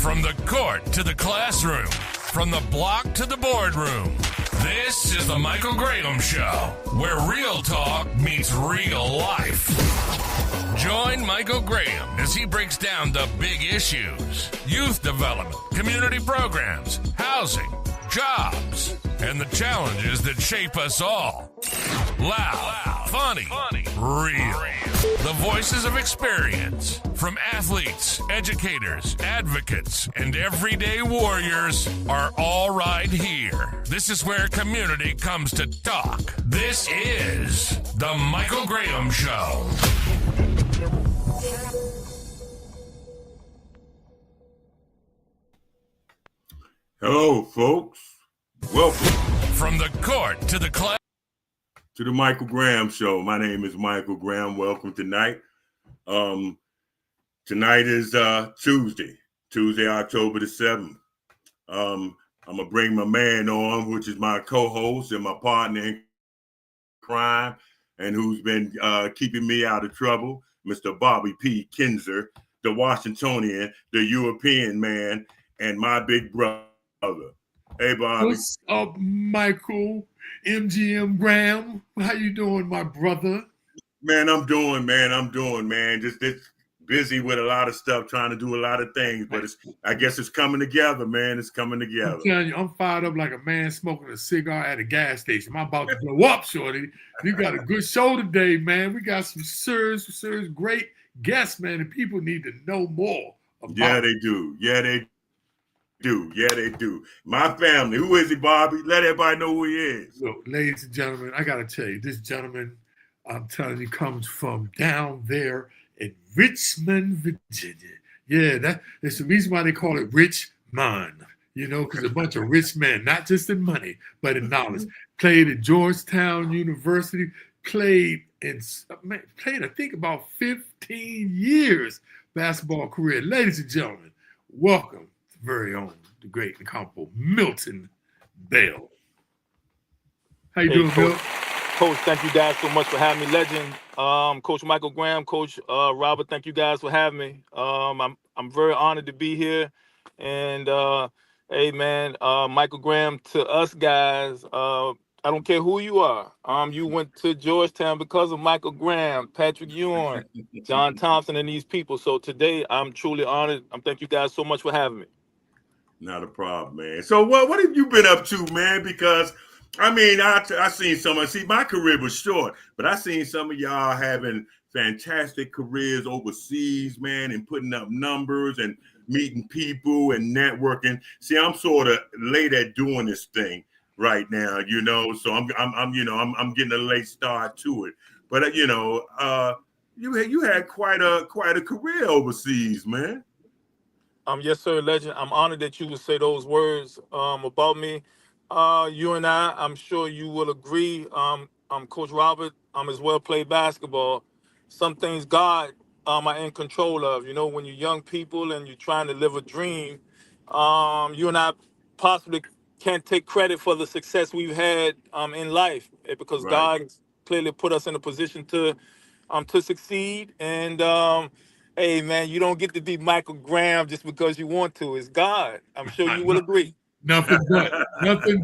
From the court to the classroom, from the block to the boardroom, this is the Michael Graham Show, where real talk meets real life. Join Michael Graham as he breaks down the big issues: youth development, community programs, housing, jobs, and the challenges that shape us all. Loud, funny, real. The voices of experience from athletes, educators, advocates, and everyday warriors are all right here. This is where community comes to talk. This is the Michael Graham Show. Hello, folks. Welcome from the court to the class. To the Michael Graham Show. My name is Michael Graham. Welcome tonight. Tonight is Tuesday, October the 7th. I'm going to bring my man on, which is my co-host and my partner in crime, and who's been keeping me out of trouble, Mr. Bobby P. Kinzer, the Washingtonian, the European man, and my big brother. Hey, Bobby. What's up, Michael? MGM Graham, how you doing, my brother? Man, I'm doing, man. Just busy with a lot of stuff, trying to do a lot of things, but I guess it's coming together, man. It's coming together. I'm telling you, I'm fired up like a man smoking a cigar at a gas station. I'm about to blow up, shorty. You got a good show today, man. We got some serious, great guests, man, and people need to know more about Yeah, they do. My family. Who is he, Bobby? Let everybody know who he is. Look, ladies and gentlemen, I got to tell you, this gentleman, I'm telling you, comes from down there in Richmond, Virginia. Yeah, that's the reason why they call it Richmond, because a bunch of rich men, not just in money, but in knowledge. Played at Georgetown University, played, I think, about 15 years basketball career. Ladies and gentlemen, welcome. Very own, the great and incomparable Milton Bell. How you doing, Bill? Coach, thank you guys so much for having me. Legend, Coach Michael Graham, Coach Robert, thank you guys for having me. I'm very honored to be here. And hey, man, Michael Graham, to us guys, I don't care who you are. You went to Georgetown because of Michael Graham, Patrick Ewing, John Thompson, and these people. So today, I'm truly honored. Thank you guys so much for having me. Not a problem, man. So what have you been up to, man? Because, I seen some. See, my career was short, but I seen some of y'all having fantastic careers overseas, man, and putting up numbers and meeting people and networking. See, I'm sort of late at doing this thing right now, so I'm getting a late start to it. But, you had quite a career overseas, man. Yes, sir, Legend. I'm honored that you would say those words about me. You and I'm sure you will agree. Coach Robert, as well played basketball. Some things God are in control of. When you're young people and you're trying to live a dream, you and I possibly can't take credit for the success we've had in life because right. God clearly put us in a position to succeed. And hey, man, you don't get to be Michael Graham just because you want to. It's God. I'm sure you will agree. Nothing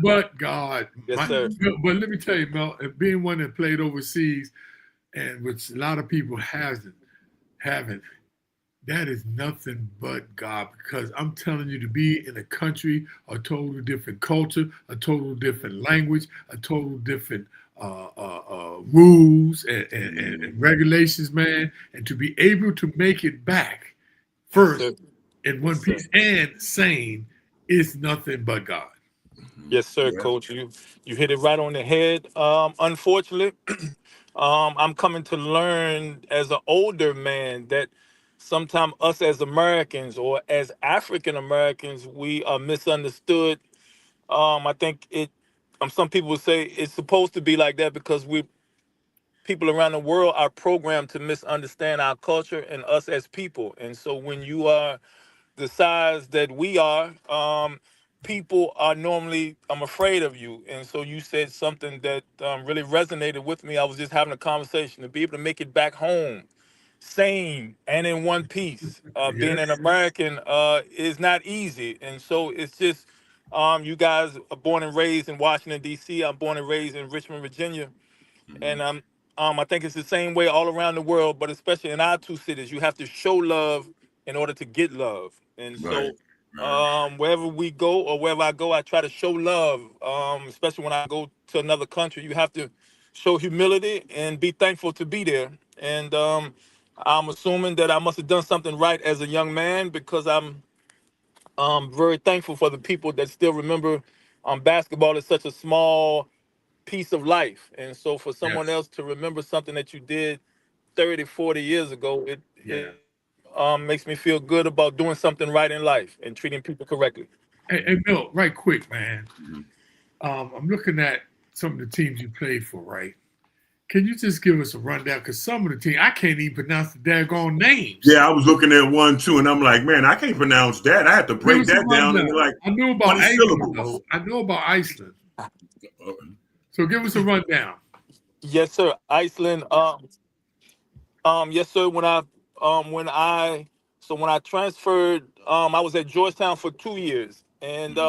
but God. Yes, sir. But let me tell you, Mel, being one that played overseas, and which a lot of people haven't, that is nothing but God. Because I'm telling you, to be in a country, a total different culture, a total different language, a total different rules and regulations, man, and to be able to make it back first in one piece and sane is nothing but God. Yes, sir, Coach. You hit it right on the head. Unfortunately, I'm coming to learn as an older man that sometimes us as Americans or as African Americans, we are misunderstood. I think some people would say it's supposed to be like that because people around the world are programmed to misunderstand our culture and us as people. And so when you are the size that we are, people are normally, I'm afraid of you. And so you said something that really resonated with me. I was just having a conversation to be able to make it back home sane and in one piece. Being an American is not easy, and so it's just you guys are born and raised in Washington D.C. I'm born and raised in Richmond, Virginia, and I think it's the same way all around the world, but especially in our two cities, you have to show love in order to get love, and Right. so. Wherever we go or wherever I go, I try to show love. Especially when I go to another country, you have to show humility and be thankful to be there. And I'm assuming that I must have done something right as a young man because I'm very thankful for the people that still remember basketball is such a small piece of life. And so for someone Yes. else to remember something that you did 30, 40 years ago, it makes me feel good about doing something right in life and treating people correctly. Hey, Milt, right quick, man. Mhm. I'm looking at some of the teams you played for, right? Can you just give us a rundown? Because some of the teams, I can't even pronounce the daggone names. Yeah, I was looking at one too, and I'm like, man, I can't pronounce that. I have to break that down into like I knew about 20 Iceland, syllables. though. I know about Iceland. So give us a rundown. Yes, sir. Iceland. Yes, sir. When I transferred, I was at Georgetown for 2 years, and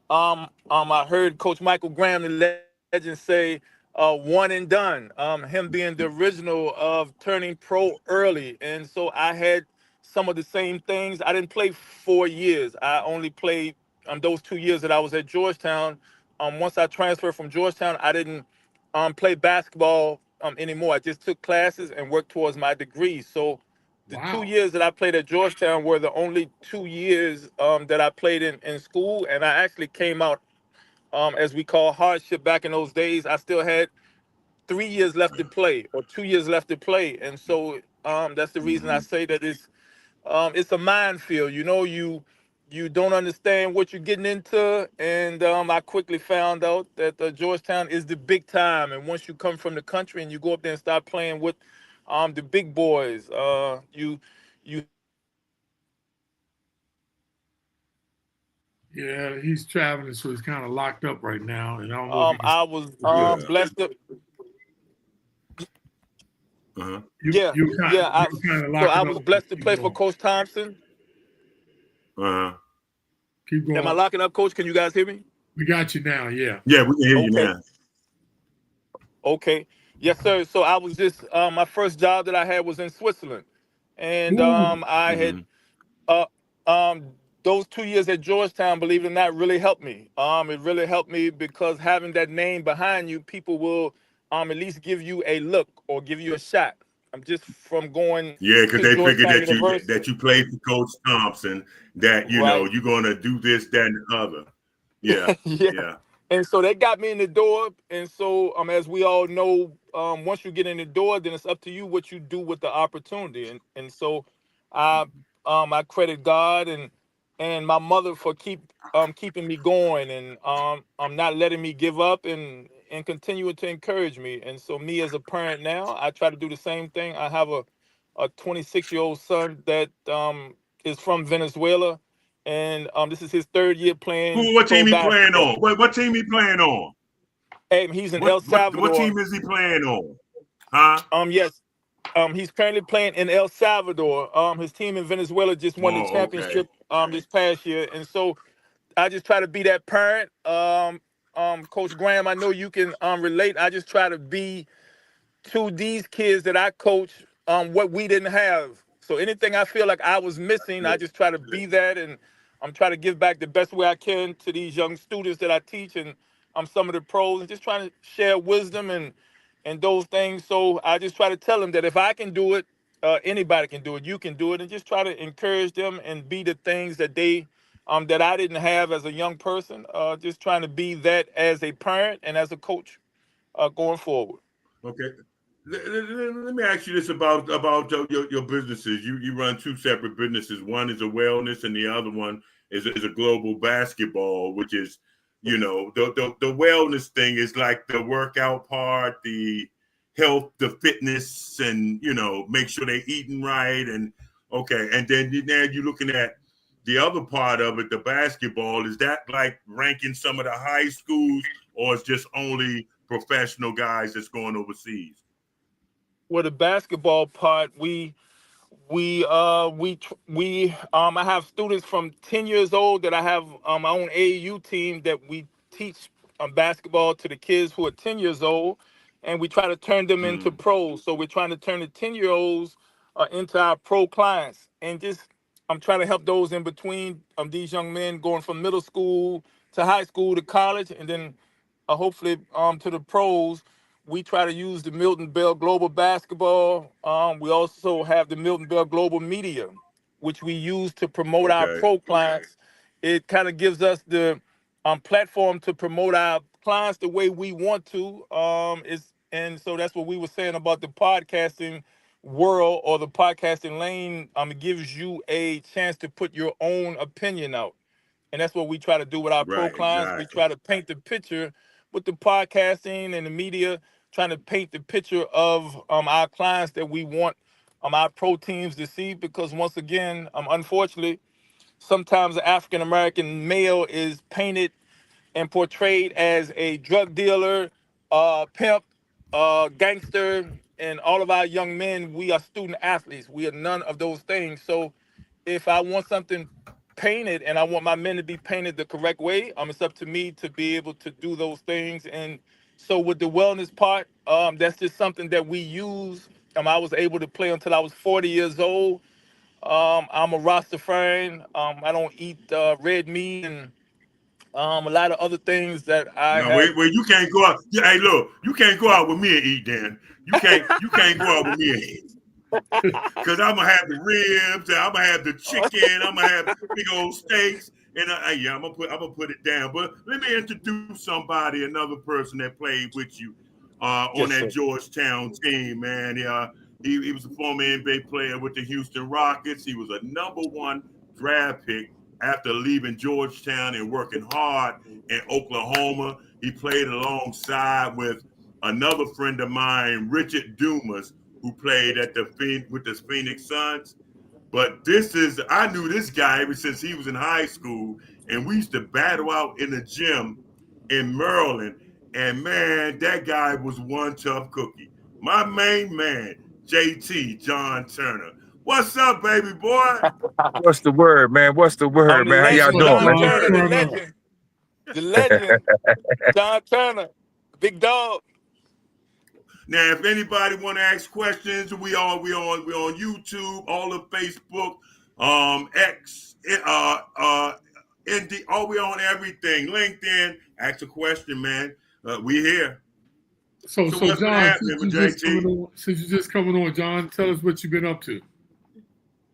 I heard Coach Michael Graham, the legend, say, "One and done." Him being the original of turning pro early, and so I had some of the same things. I didn't play 4 years. I only played those 2 years that I was at Georgetown. Once I transferred from Georgetown, I didn't play basketball anymore. I just took classes and worked towards my degree. So the Wow. 2 years that I played at Georgetown were the only 2 years that I played in school. And I actually came out, as we call hardship back in those days. I still had 3 years left to play or 2 years left to play. And so that's the reason I Mhm. say that it's a minefield. You don't understand what you're getting into, and I quickly found out that Georgetown is the big time. And once you come from the country and you go up there and start playing with the big boys, you Yeah, he's traveling, so he's kind of locked up right now. And I don't know if he can. I was Yeah. blessed to, Uh-huh. yeah, You kind yeah. of So I locking up. was blessed to Keep play for going. Coach Thompson. Uh-huh. Keep Am I going. locking up, Coach? Can you guys hear me? We got you now. Yeah. Yeah, we can hear you Okay. now. Okay. Yes, sir. So I was just my first job that I had was in Switzerland, and Ooh. I had Mhm. uh, um, those 2 years at Georgetown, believe it or not, really helped me. It really helped me because having that name behind you, people will at least give you a look or give you a shot. I'm just from going Yeah, because to they figured Georgetown that University, you played for Coach Thompson, that right? you're gonna do this, that, and the other. Yeah, Yeah. yeah. And so they got me in the door. And so, as we all know, once you get in the door, then it's up to you what you do with the opportunity. And so, I I credit God and my mother for keeping me going and not letting me give up and continuing to encourage me. And so, me as a parent now, I try to do the same thing. I have a 26-year-old son that is from Venezuela, and this is his third year playing What pro team he playing basketball. on? What team he playing on? Hey, he's in El What Salvador. team is he playing on? Huh? Yes, he's currently playing in El Salvador. His team in Venezuela just won the Oh, okay. championship this past year, and so I just try to be that parent. Coach Graham, I know you can relate. I just try to be to these kids that I coach what we didn't have. So anything I feel like I was missing, I Good. just try to be that, and I'm trying to give back the best way I can to these young students that I teach, and I'm some of the pros, and just trying to share wisdom and those things. So I just try to tell them that if I can do it, anybody can do it. You can do it, and just try to encourage them and be the things that they that I didn't have as a young person. Just trying to be that as a parent and as a coach going forward. Okay. Let me ask you this about your businesses. You run two separate businesses. One is a wellness, and the other one is a global basketball, which is, the wellness thing is like the workout part, the health, the fitness, and make sure they're eating right. And okay, and then now you're looking at the other part of it, the basketball. Is that like ranking some of the high schools, or it's just only professional guys that's going overseas? Well, the basketball part, I have students from 10 years old that I have my own AAU team that we teach basketball to the kids who are 10 years old, and we try to turn them into pros. So we're trying to turn the 10-year-olds into our pro clients, and just I'm trying to help those in between these young men going from middle school to high school to college, and then hopefully to the pros. We try to use the Milton Bell Global Basketball. We also have the Milton Bell Global Media, which we use to promote our Okay. pro clients. It kind of gives us the platform to promote our clients the way we want to. And so that's what we were saying about the podcasting world or the podcasting lane. It gives you a chance to put your own opinion out. And that's what we try to do with our pro Right. clients. We Exactly. try to paint the picture with the podcasting and the media, trying to paint the picture of our clients that we want our pro teams to see. Because once again, unfortunately, sometimes the African American male is painted and portrayed as a drug dealer, pimp, gangster, and all of our young men, we are student athletes. We are none of those things. So if I want something painted and I want my men to be painted the correct way, it's up to me to be able to do those things. And so with the wellness part, that's just something that we use. I was able to play until I was 40 years old. I'm a Rastafarian. I don't eat red meat and a lot of other things that I No, have. wait, you can't go out. Yeah, hey, look, you can't go out with me and eat, Dan. You can't go out with me and eat. Cause I'm gonna have the ribs, and I'm gonna have the chicken, I'm gonna have big old steaks, and yeah, I'm gonna put it down. But let me introduce somebody, another person that played with you on Yes, that sir. Georgetown team, man. He was a former NBA player with the Houston Rockets. He was a #1 draft pick after leaving Georgetown and working hard in Oklahoma. He played alongside with another friend of mine, Richard Dumas, who played at with the Phoenix Suns. But I knew this guy ever since he was in high school, and we used to battle out in the gym in Maryland. And man, that guy was one tough cookie. My main man, JT, John Turner. What's up, baby boy? What's the word, man? What's the I'm word, the man? How y'all legend, So, doing, John man? John Turner, the Turner, legend, the legend, John Turner, big dog. Now, if anybody want to ask questions, we on YouTube, all of Facebook, X, ND, we on everything. LinkedIn. Ask a question, man. We here. so So what's been John, happening with JT? since you're just coming on, John, tell us what you've been up to.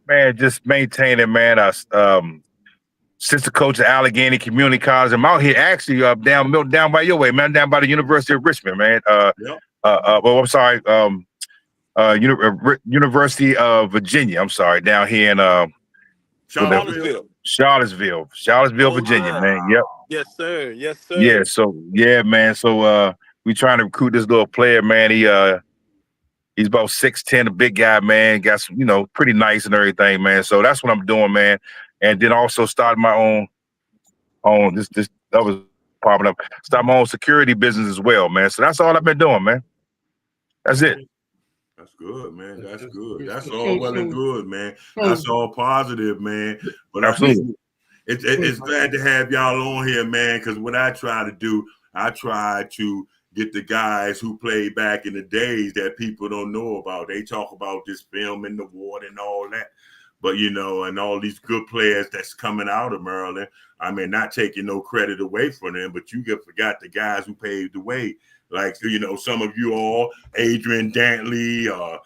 Man, just maintaining, man. Assistant coach at Allegheny Community College. I'm out here actually down by your way, man. Down by the University of Richmond, man. Yep. Well, I'm sorry. University of Virginia. I'm sorry, down here in Charlottesville. Charlottesville, Oh Virginia, yeah. man. Yep. Yes, sir. Yes, Yeah. sir. So yeah, man. So we trying to recruit this little player, man. He's about 6'10", a big guy, man. Got some, pretty nice and everything, man. So that's what I'm doing, man. And then also started my own this that was popping up. Start my own security business as well, man. So that's all I've been doing, man. That's it. That's good, man. That's good. That's So- all well so- and good, man. so- That's all positive, man. But Absolutely. it's glad to have y'all on here, man, because what I try to do, I try to get the guys who played back in the days that people don't know about. They talk about this film in the water and all that. But, and all these good players that's coming out of Maryland, I mean, not taking no credit away from them, but you forgot the guys who paved the way. Like, some of you all, Adrian Dantley, a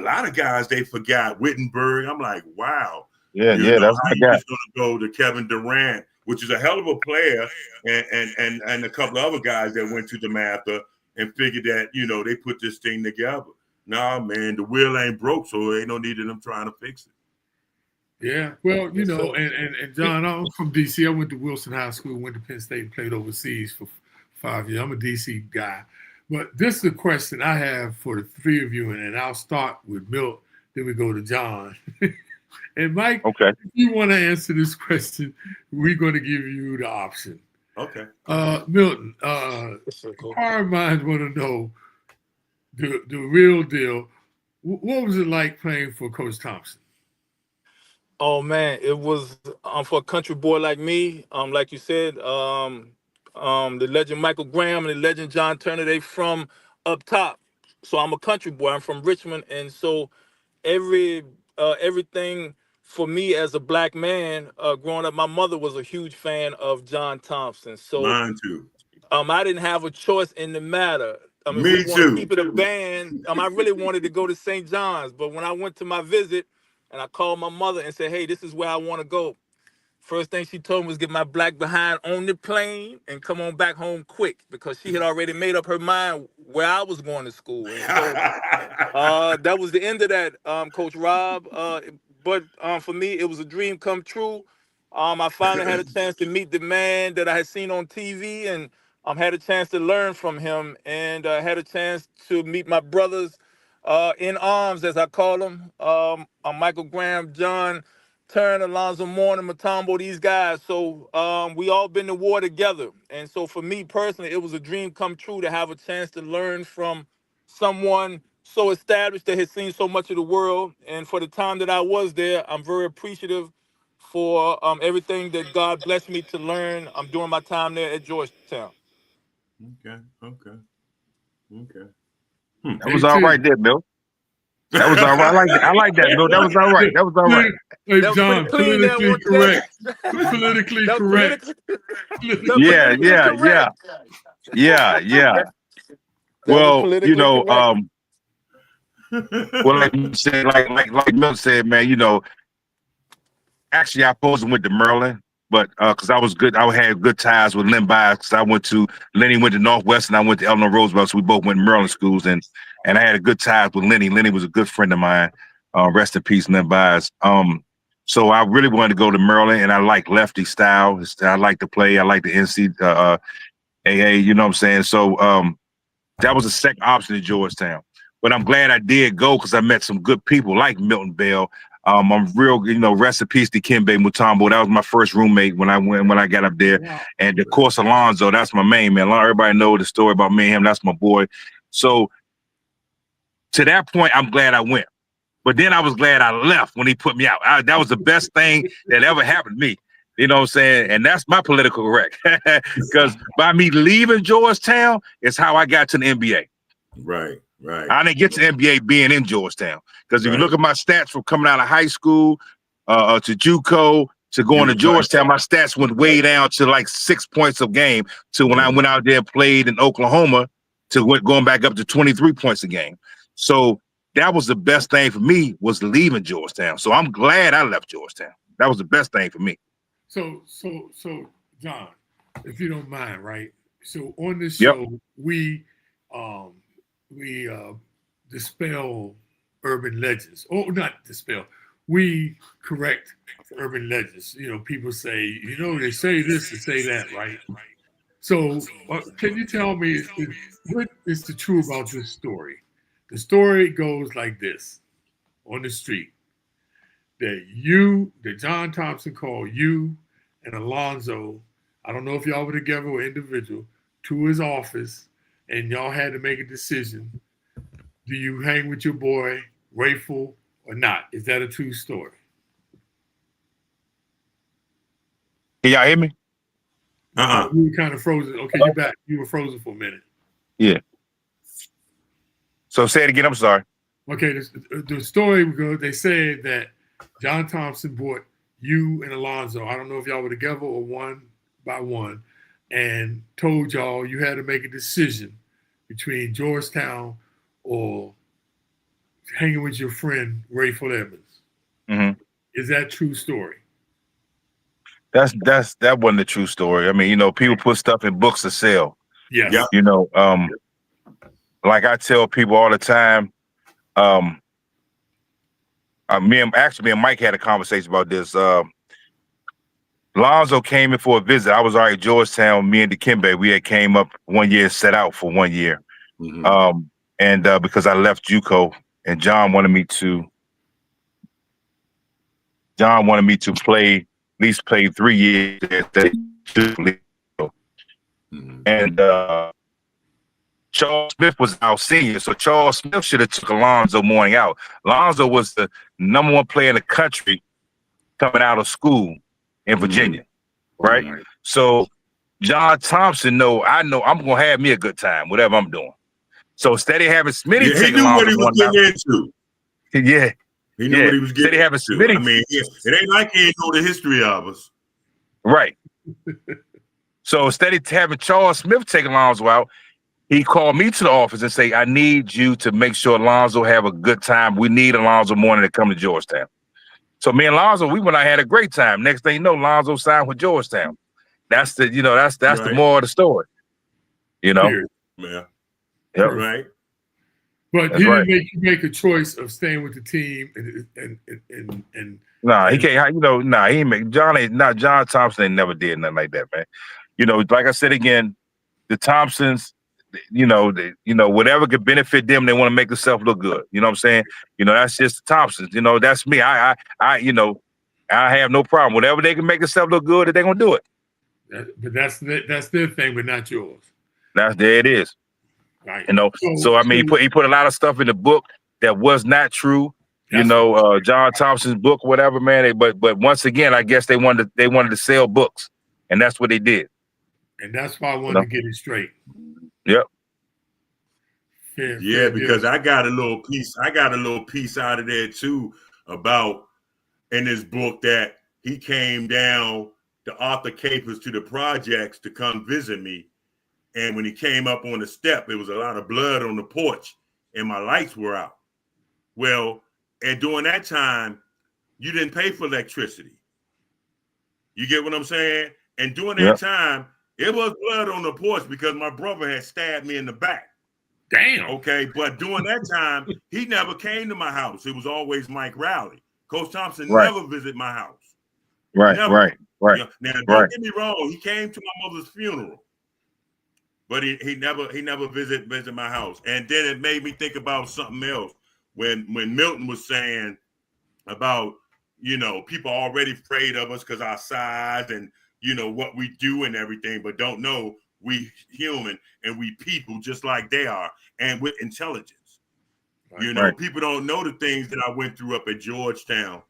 lot of guys they forgot. Wittenberg. I'm like, wow. Yeah, That's my how you guy. just going to go to Kevin Durant, which is a hell of a player, and a couple of other guys that went to DeMatha and figured that, they put this thing together. Nah, man, the wheel ain't broke, so ain't no need of them trying to fix it. Yeah, well, and John, I'm from DC. I went to Wilson High School, went to Penn State, and played overseas for 5 years. I'm a DC guy. But this is a question I have for the three of you, and I'll start with Milt, then we go to John. And Mike, Okay. if you want to answer this question, we're going to give you the option. Okay. Milton, inquiring minds want to know the real deal. what was it like playing for Coach Thompson? Oh man, it was for a country boy like me. Like you said, the legend Michael Graham and the legend John Turner, they from up top. So I'm a country boy. I'm from Richmond, and so everything for me as a black man growing up, my mother was a huge fan of John Thompson. So Mine too. I didn't have a choice in the matter. If we Me want to too. keep it a band, I really wanted to go to St. John's, but when I went to my visit and I called my mother and said, "Hey, this is where I want to go," first thing she told me was get my black behind on the plane and come on back home quick, because she had already made up her mind where I was going to school. And so that was the end of that, Coach Rob. But for me, it was a dream come true. I finally had a chance to meet the man that I had seen on TV, and had a chance to learn from him, and had a chance to meet my brothers in arms, as I call them, Michael Graham, John Turn, Alonzo Mourning, Matumbo, these guys. So we all been to war together. And so for me personally, it was a dream come true to have a chance to learn from someone so established that has seen so much of the world. And for the time that I was there, I'm very appreciative for everything that God blessed me to learn during my time there at Georgetown. Okay. That was all right there, Bill. That was all right. I like that, Bill. That was all right. That was all right. Hey, That was John, pretty clean there, politically wasn't it? correct. Politically That was correct. Yeah. correct. Well, politically correct. well, like you said, like Milton said, man, actually I supposed to went to Maryland, but because I had good ties with Len Bias, because Lenny went to Northwestern, I went to Eleanor Roosevelt, so we both went to Maryland schools, and I had a good ties with Lenny. Lenny was a good friend of mine. Rest in peace, Len Bias. So I really wanted to go to Maryland, and I like lefty style. I like to play. I like the NCAA. You know what I'm saying? So that was a second option at Georgetown. But I'm glad I did go, because I met some good people like Milton Bell. I'm real, rest in peace to Kimbe Mutombo. That was my first roommate when I got up there. Wow. And of course, Alonzo, that's my main man. Everybody know the story about me and him. That's my boy. So to that point, I'm glad I went. But then I was glad I left when he put me out. That was the best thing that ever happened to me. You know what I'm saying? And that's my political correct. Because by me leaving Georgetown is how I got to the NBA. Right. I didn't get to the NBA being in Georgetown. Because if you look at my stats from coming out of high school to JUCO to going to Georgetown, my stats went way down to like 6 points a game to when I went out there and played in Oklahoma to going back up to 23 points a game. So that was the best thing for me, was leaving Georgetown. So I'm glad I left Georgetown. That was the best thing for me. So John, if you don't mind, right? So on this show, we dispel urban legends. Oh, not dispel. We correct urban legends. People say, they say this and say that, right? So can you tell me what is the truth about this story? The story goes like this on the street, that John Thompson called you and Alonzo, I don't know if y'all were together or individual, to his office, and y'all had to make a decision. Do you hang with your boy, Rayful, or not? Is that a true story? Can y'all hear me? You were kind of frozen. Okay, you're back. You were frozen for a minute. Yeah. So say it again. I'm sorry. Okay, the story goes, they said that John Thompson brought you and Alonzo, I don't know if y'all were together or one by one, and told y'all you had to make a decision between Georgetown or hanging with your friend Rayful Evans. Mm-hmm. Is that true story? That wasn't a true story. I mean, people put stuff in books to sell. Yes. Yeah. Like I tell people all the time, me and Mike had a conversation about this. Lonzo came in for a visit. I was already at Georgetown. Me and Dikembe, we had came up 1 year, set out for 1 year. Mm-hmm. And because I left JUCO, and John wanted me to at least play 3 years. Mm-hmm. And Charles Smith was our senior, so Charles Smith should have took Alonzo Mourning out. Alonzo was the number 1 player in the country coming out of school in Virginia, right? So John Thompson, I know I'm gonna have me a good time, whatever I'm doing. So instead of having Smitty he knew what he was getting into. Yeah. He knew what he was getting into. Smitty. I mean, it ain't like he didn't know the history of us. Right. So instead of having Charles Smith take Alonzo out, he called me to the office and say, I need you to make sure Alonzo have a good time. We need Alonzo Mourning to come to Georgetown. So me and Alonzo, we went out and had a great time. Next thing you know, Alonzo signed with Georgetown. That's the, that's right. The moral of the story. Yeah. Yep. Right. But he didn't make a choice of staying with the team and he can't. He ain't make John Thompson ain't never did nothing like that, man. Like I said again, the Thompsons, whatever could benefit them, they want to make themselves look good. You know what I'm saying? That's just the Thompsons. That's me. I have no problem. Whatever they can make themselves look good, they're gonna do it. But that's their thing, but not yours. There it is. Right. So I mean, he put a lot of stuff in the book that was not true. John Thompson's book, whatever, man. But once again, I guess they wanted to sell books, and that's what they did. And that's why I wanted to get it straight. Yep. Yeah, because I got a little piece. I got a little piece out of there too about in this book that he came down to Arthur Capers to the projects to come visit me. And when he came up on the step, there was a lot of blood on the porch and my lights were out. Well, and during that time, you didn't pay for electricity. You get what I'm saying? And during that time, it was blood on the porch because my brother had stabbed me in the back. Damn. Okay, but during that time, he never came to my house. It was always Mike Rowley. Coach Thompson never visited my house. Right. Now, don't get me wrong. He came to my mother's funeral. But he never visit my house. And then it made me think about something else. When Milton was saying about, people already afraid of us because our size and, what we do and everything, but don't know we human and we people just like they are and with intelligence. Right. People don't know the things that I went through up at Georgetown,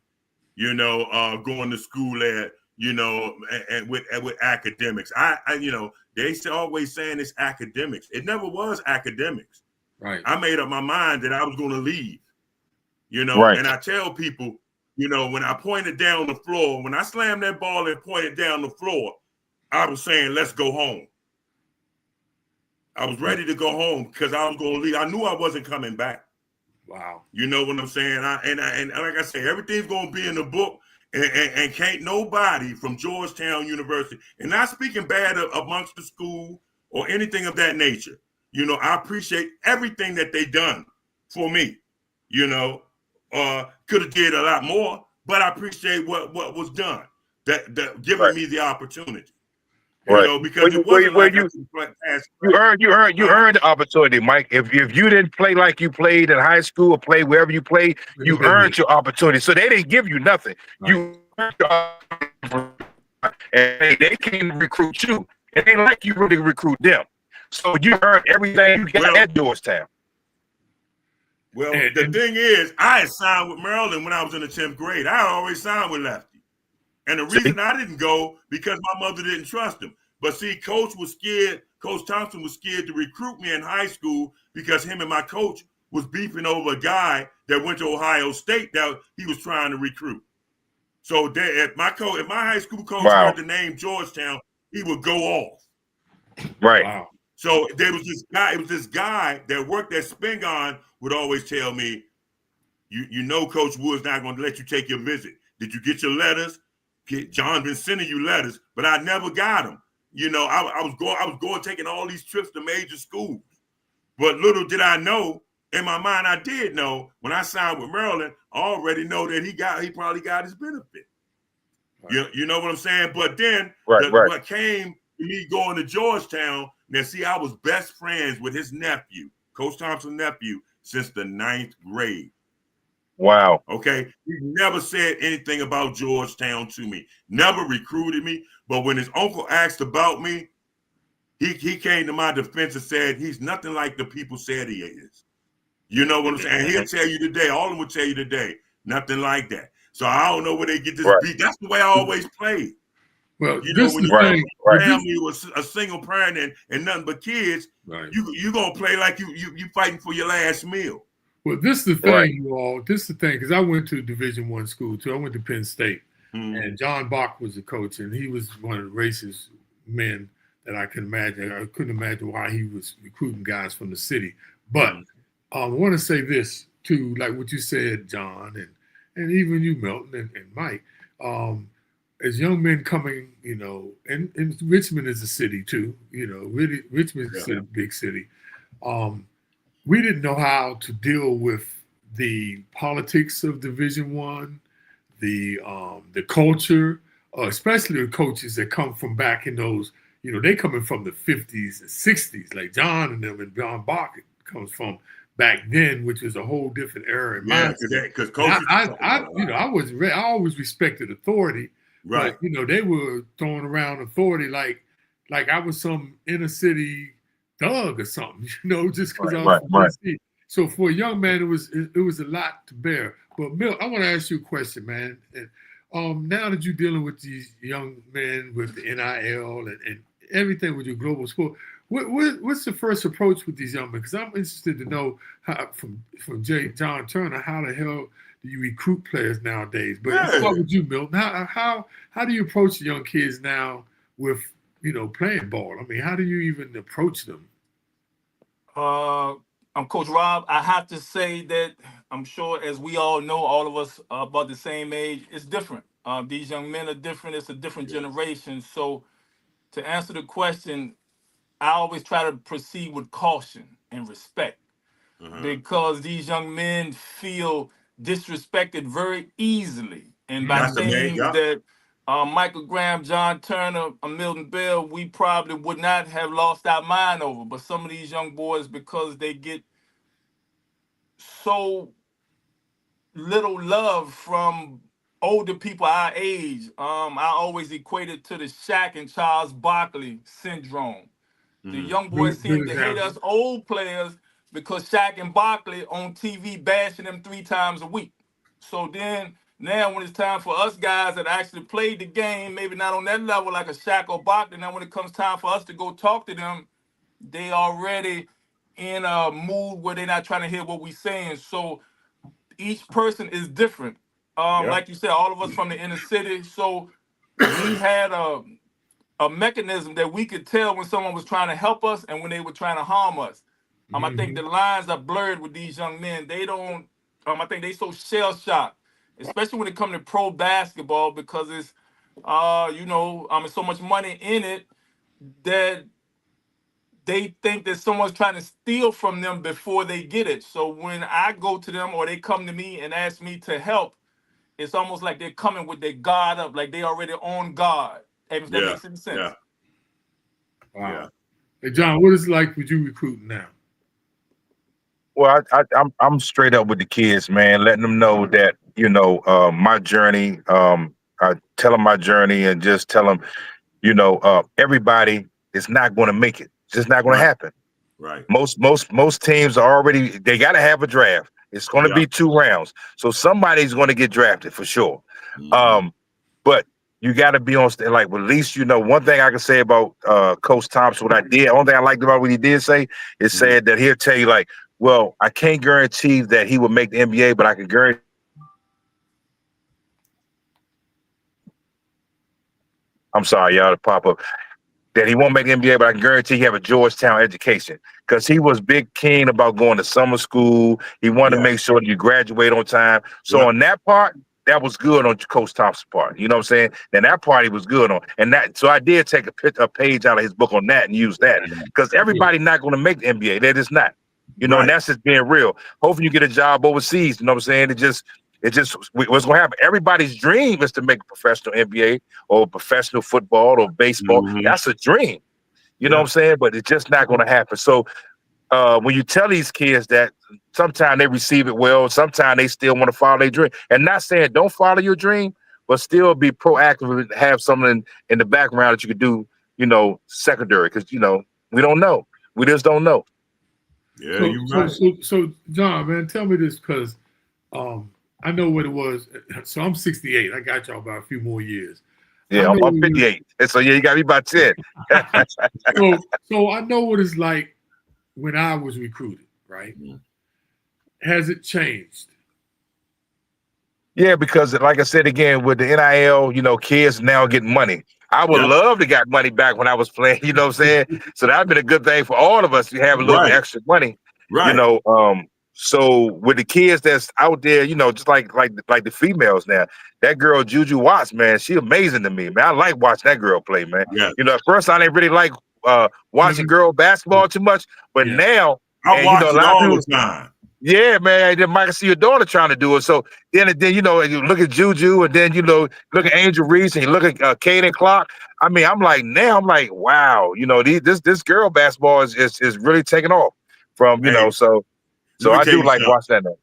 going to school at, and with academics. They always saying it's academics. It never was academics. Right. I made up my mind that I was going to leave, and I tell people, when I pointed down the floor, when I slammed that ball and pointed down the floor, I was saying, let's go home. I was ready to go home because I was going to leave. I knew I wasn't coming back. Wow. You know what I'm saying? And like I say, everything's going to be in the book. And can't nobody from Georgetown University, and not speaking bad amongst the school or anything of that nature. I appreciate everything that they done for me. Could have did a lot more, but I appreciate what was done. That giving me the opportunity. Because it wasn't you earned the opportunity, Mike. If you didn't play like you played in high school or play wherever you played, you earned your opportunity. So they didn't give you nothing. Right. You earned your opportunity, and they came recruit you, and they like you really recruit them. So you earned everything you got at Georgetown. Well, the thing is, I had signed with Maryland when I was in the 10th grade. I always signed with lefty. And the reason I didn't go because my mother didn't trust him. But see, Coach Thompson was scared to recruit me in high school because him and my coach was beefing over a guy that went to Ohio State that he was trying to recruit. So if my high school coach heard the name Georgetown, he would go off. Right. Wow. So there was this guy. It was this guy that worked at Spingarn would always tell me, Coach Wood's not going to let you take your visit. Did you get your letters? John been sending you letters, but I never got them. I was going taking all these trips to major schools. But little did I know, in my mind, I did know when I signed with Maryland, I already know that he probably got his benefit. Right. You know what I'm saying? But then what came to me going to Georgetown, now see, I was best friends with his nephew, Coach Thompson's nephew, since the 9th grade. Wow. Okay. He never said anything about Georgetown to me. Never recruited me. But when his uncle asked about me, he came to my defense and said he's nothing like the people said he is. You know what I'm saying? He'll tell you today, all of them will tell you today, nothing like that. So I don't know where they get this beat. That's the way I always played. Well, you know, when you thing, family was a single parent and nothing but kids, you gonna play like you fighting for your last meal. Well, this is the thing, you all. This is the thing, because I went to Division I school too. I went to Penn State, and John Bach was the coach, and he was one of the racist men that I can imagine. I couldn't imagine why he was recruiting guys from the city. But I want to say this too, like what you said, John, and even you, Milton, and Mike. As young men coming, you know, and Richmond is a city too, you know, really Richmond is a big city. We didn't know how to deal with the politics of Division I, the culture, especially the coaches that come from back in those, you know, they coming from the 50s and 60s, like John and them, and John Bach comes from back then, which was a whole different era. Because coaches, I always respected authority. Right. But, you know, they were throwing around authority like I was some inner city thug or something, you know, just because I was from DC. So for a young man, it was a lot to bear. But Milt, I want to ask you a question, man. And, now that you're dealing with these young men with the NIL and everything with your global sport, what's the first approach with these young men? Because I'm interested to know how, from John Turner, how the hell do you recruit players nowadays? But let's start with you, Milton. How do you approach the young kids now with, you know, playing ball? I mean, how do you even approach them? I'm Coach Rob. I have to say that I'm sure, as we all know, all of us are about the same age, it's different. These young men are different. It's a different generation. So to answer the question, I always try to proceed with caution and respect because these young men feel disrespected very easily. And by things that Michael Graham, John Turner, Milton Bell, we probably would not have lost our mind over. But some of these young boys, because they get so little love from older people our age, I always equate it to the Shaq and Charles Barkley syndrome. The young boys seem to hate us old players because Shaq and Barkley on TV bashing them 3 times a week. So then now when it's time for us guys that actually played the game, maybe not on that level like a Shaq or Barkley, now when it comes time for us to go talk to them, they already in a mood where they're not trying to hear what we're saying. So each person is different. Like you said, all of us from the inner city. So we had a mechanism that we could tell when someone was trying to help us and when they were trying to harm us. I think the lines are blurred with these young men. They don't, I think they so shell-shocked, especially when it comes to pro basketball, because it's, it's so much money in it that they think that someone's trying to steal from them before they get it. So when I go to them or they come to me and ask me to help, it's almost like they're coming with their guard up, like they already on guard. If that makes any sense. Yeah. Wow. Yeah. Hey, John, what is it like with you recruiting now? Well, I'm straight up with the kids, man, letting them know that, you know, my journey, I tell them my journey and just tell them, you know, everybody is not going to make it. It's just not going to happen. Right. Most teams are already, they got to have a draft. It's going to be 2 rounds. So somebody's going to get drafted for sure. But you got to be on, like, well, at least, you know, one thing I can say about Coach Thompson, what I did, one thing I liked about what he did say is said that he'll tell you, like, well, I can't guarantee that he will make the NBA, but I can guarantee. I'm sorry, y'all, to pop up. That he won't make the NBA, but I can guarantee he have a Georgetown education because he was big keen about going to summer school. He wanted to make sure that you graduate on time. So on that part, that was good on Coach Thompson's part. You know what I'm saying? And that part he was good on. And that, so I did take a page out of his book on that and use that because everybody not going to make the NBA. They're just not. You know, and that's just being real. Hopefully you get a job overseas. You know what I'm saying? It just what's going to happen. Everybody's dream is to make a professional NBA or professional football or baseball. That's a dream. You know what I'm saying? But it's just not going to happen. So when you tell these kids that, sometimes they receive it well, sometimes they still want to follow their dream. And not saying don't follow your dream, but still be proactive and have something in the background that you could do secondary because we don't know. We just don't know. Yeah, you're right. So John, man, tell me this because I know what it was. So I'm 68. I got y'all about a few more years. Yeah, I'm 58. And so you got me about 10. so I know what it's like when I was recruited, right? Mm-hmm. Has it changed? Yeah, because like I said again, with the NIL, kids now getting money. I would love to get money back when I was playing, you know what I'm saying? So that'd been a good thing for all of us to have a little bit extra money. Right. So with the kids that's out there, just like the females now, that girl Juju Watts, man, she amazing to me, man. I like watching that girl play, man. Yeah. At first I didn't really like watching girl basketball too much, but now I watch it all the time. Yeah, man. Then I can see your daughter trying to do it. So then you look at Juju, and then look at Angel Reese, and you look at Kaden Clark. I mean, I'm like, wow, this girl basketball is really taking off from So I do like watching that now.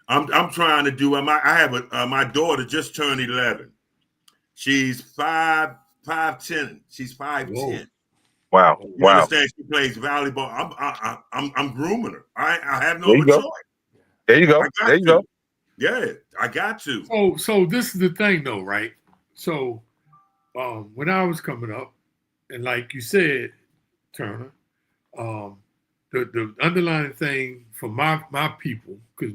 I'm trying to do. I have my daughter just turned 11. She's 5'10". She's 5'10". Wow! You understand? She plays volleyball. I'm grooming her. I have no choice. There you go. There you go. Yeah, I got to. So this is the thing, though, right? So when I was coming up, and like you said, Turner, the underlying thing for my people, because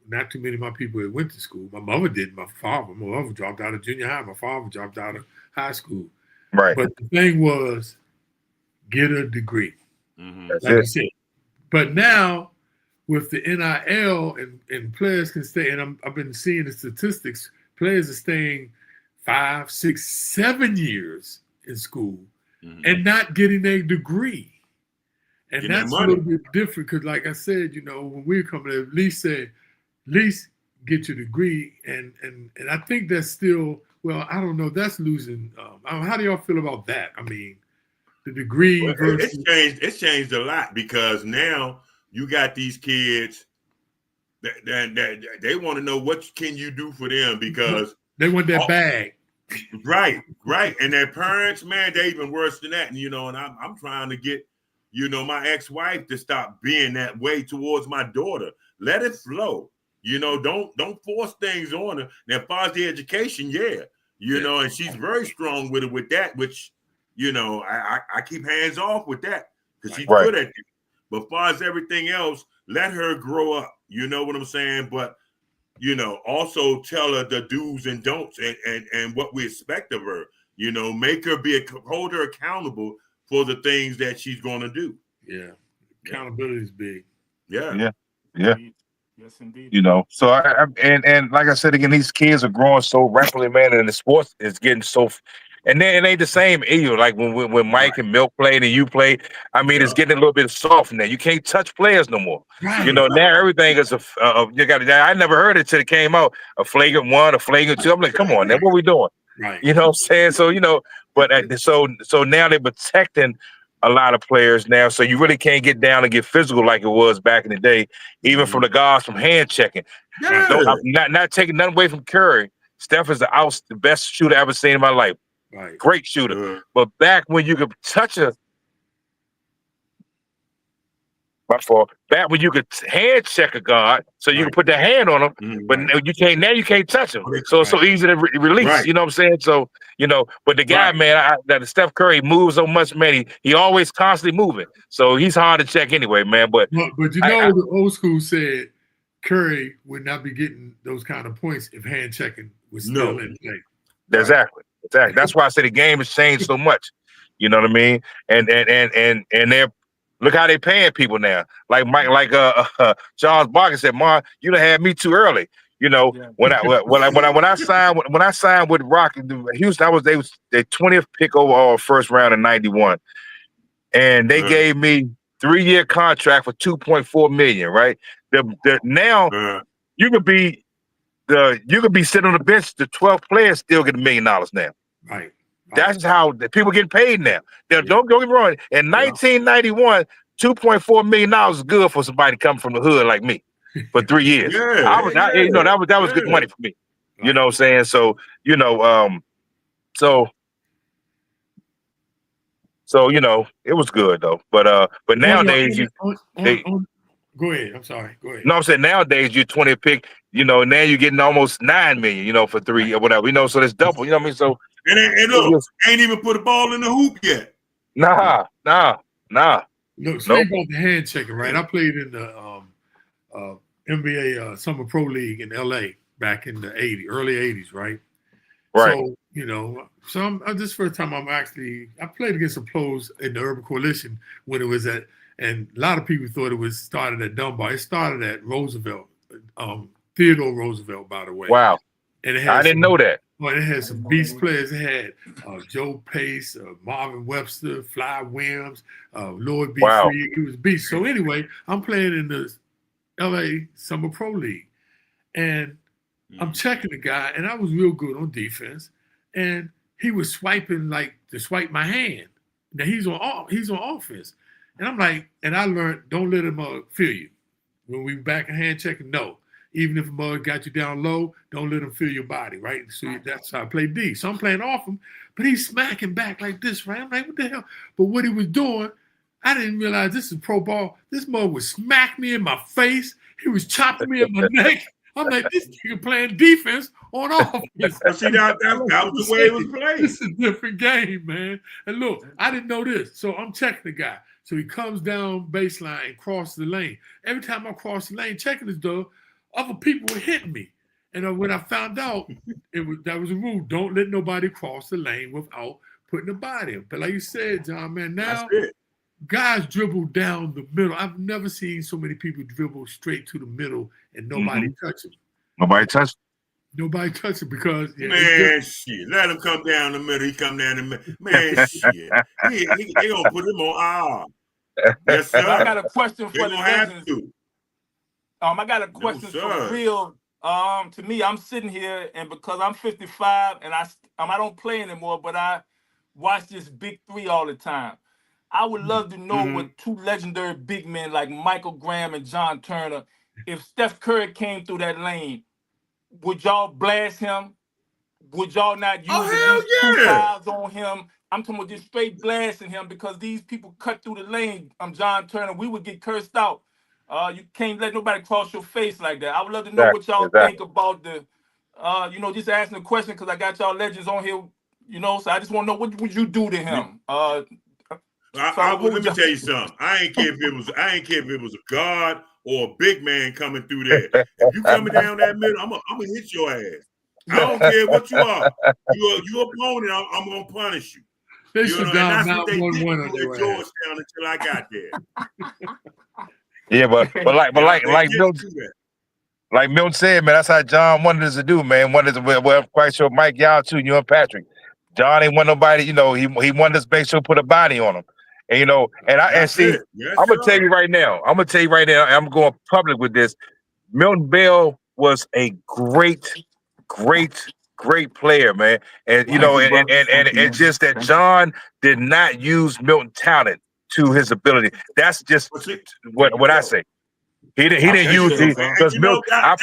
not too many of my people that went to school. My mother did. My mother dropped out of junior high. My father dropped out of high school. Right. But the thing was, get a degree, like you said. But now with the NIL and players can stay, and I've been seeing the statistics. Players are staying 5, 6, 7 years in school and not getting a degree. And that's a little bit different because, like I said, when we're coming, at least get your degree, and I think that's still, well, I don't know, that's losing. How do y'all feel about that? I mean, the degree versus it's changed a lot because now you got these kids that they want to know what can you do for them because they want that bag. Right, and their parents, man, they even worse than that. And and I'm trying to get my ex-wife to stop being that way towards my daughter. Let it flow. Don't force things on her. Now, as far as the education, and she's very strong with it with that, which, I keep hands off with that because she's good at it. But as far as everything else, let her grow up. You know what I'm saying? But, also tell her the do's and don'ts and what we expect of her. Make her hold her accountable for the things that she's going to do. Yeah. Accountability is big. Yeah. Yes, indeed. So and like I said again, these kids are growing so rapidly, man, and the sports is getting so. And then it ain't the same either. Like when Mike and Milk played and you played, I mean, it's getting a little bit soft now. You can't touch players no more. Right. Now everything is you got. I never heard it till it came out. A flagrant 1, a flagrant 2. I'm like, come on, now what we doing? Right. You know what I'm saying? So but so now they're protecting a lot of players now, so you really can't get down and get physical like it was back in the day, even from the guys from hand checking. Not taking nothing away from Curry. Steph is the best shooter I ever seen in my life. Right. Great shooter. But back when you could touch a back when you could hand check a guard, so you can put the hand on him, but you can't. Now you can't touch him, so it's so easy to release. Right. You know what I'm saying? So but the guy, man, that Steph Curry moves so much, man. He always constantly moving, so he's hard to check anyway, man. But the old school said Curry would not be getting those kind of points if hand checking was still in play. Exactly. That's why I say the game has changed so much. You know what I mean? And they're. Look how they paying people now. Like Charles Barkley said, "Ma, you done had me too early." When I signed with Rock Houston, they was their 20th pick overall first round in '91, and they gave me 3-year contract for $2.4 million. Right? Now you could be sitting on the bench. The 12th players still get $1 million now. Right. That's how the people get paid now. Don't get me wrong. In 1991, $2.4 million is good for somebody coming from the hood like me for 3 years. That was good money for me. You know what I'm saying? So So it was good though. But nowadays they go ahead. I'm sorry. Go ahead. no, I'm saying nowadays you're 20 pick. Now you're getting almost 9 million. For 3 or whatever. So that's double. You know what I mean? So and look, ain't even put a ball in the hoop yet. Nah. Look, speaking about the hand checking, right? I played in the NBA Summer Pro League in LA back in the early 80s, right? Right. So, this first time I played against some pros in the Urban Coalition when it was and a lot of people thought it was started at Dunbar. It started at Roosevelt, Theodore Roosevelt, by the way. Wow. And I didn't know that. Well, it had some beast players. It had Joe Pace, Marvin Webster, Fly Williams, Lloyd B. Wow. Free. It was beast. So anyway, I'm playing in the LA Summer Pro League. And I'm checking the guy, and I was real good on defense. And he was swiping to swipe my hand. Now he's on offense. And I'm like, and I learned, don't let him feel you. When we back in hand checking, no. Even if a mug got you down low, don't let him feel your body, right? So that's how I play D. So I'm playing off him, but he's smacking back like this, right? I'm like, what the hell? But what he was doing, I didn't realize this is pro ball. This mug would smack me in my face. He was chopping me in my neck. I'm like, this nigga playing defense on offense. See, that was the way it was played. This is a different game, man. And look, I didn't know this. So I'm checking the guy. So he comes down baseline and crosses the lane. Every time I cross the lane, checking this dog, other people were hitting me. And when I found out, that was a rule. Don't let nobody cross the lane without putting a body in. But like you said, John, man, now guys dribble down the middle. I've never seen so many people dribble straight to the middle and nobody touch them. Nobody touched. Nobody touch it because man, shit. Let him come down the middle. He come down the middle. Man, shit. They gonna put him on R. Yes, sir. I got a question for the have legends. to. I got a question for real. To me, I'm sitting here, and because I'm 55 and I don't play anymore, but I watch this big three all the time. I would love to know what two legendary big men like Michael Graham and John Turner, if Steph Curry came through that lane, would y'all blast him? Would y'all not use at least 2 fouls on him? I'm talking about just straight blasting him because these people cut through the lane. I'm John Turner. We would get cursed out. You can't let nobody cross your face like that. I would love to know what y'all think about the, just asking a question because I got y'all legends on here, so I just want to know what would you do to him? Let me tell you something. I ain't care if it was a guard or a big man coming through there. If you coming down that middle, I'm gonna hit your ass. I don't care what you are. You opponent, I'm gonna punish you. And that's what they did at Georgetown until I got there. Yeah, but like Milton said, man, that's how John wanted us to do, man. Well, I'm quite sure Mike, y'all too, you and Patrick. John ain't want nobody, he wanted us to make sure put a body on him. And I'm gonna tell you right now, I'm going public with this. Milton Bell was a great player, man. And and just that John did not use Milton talent to his ability. That's just what I say. He didn't use it because Milton. I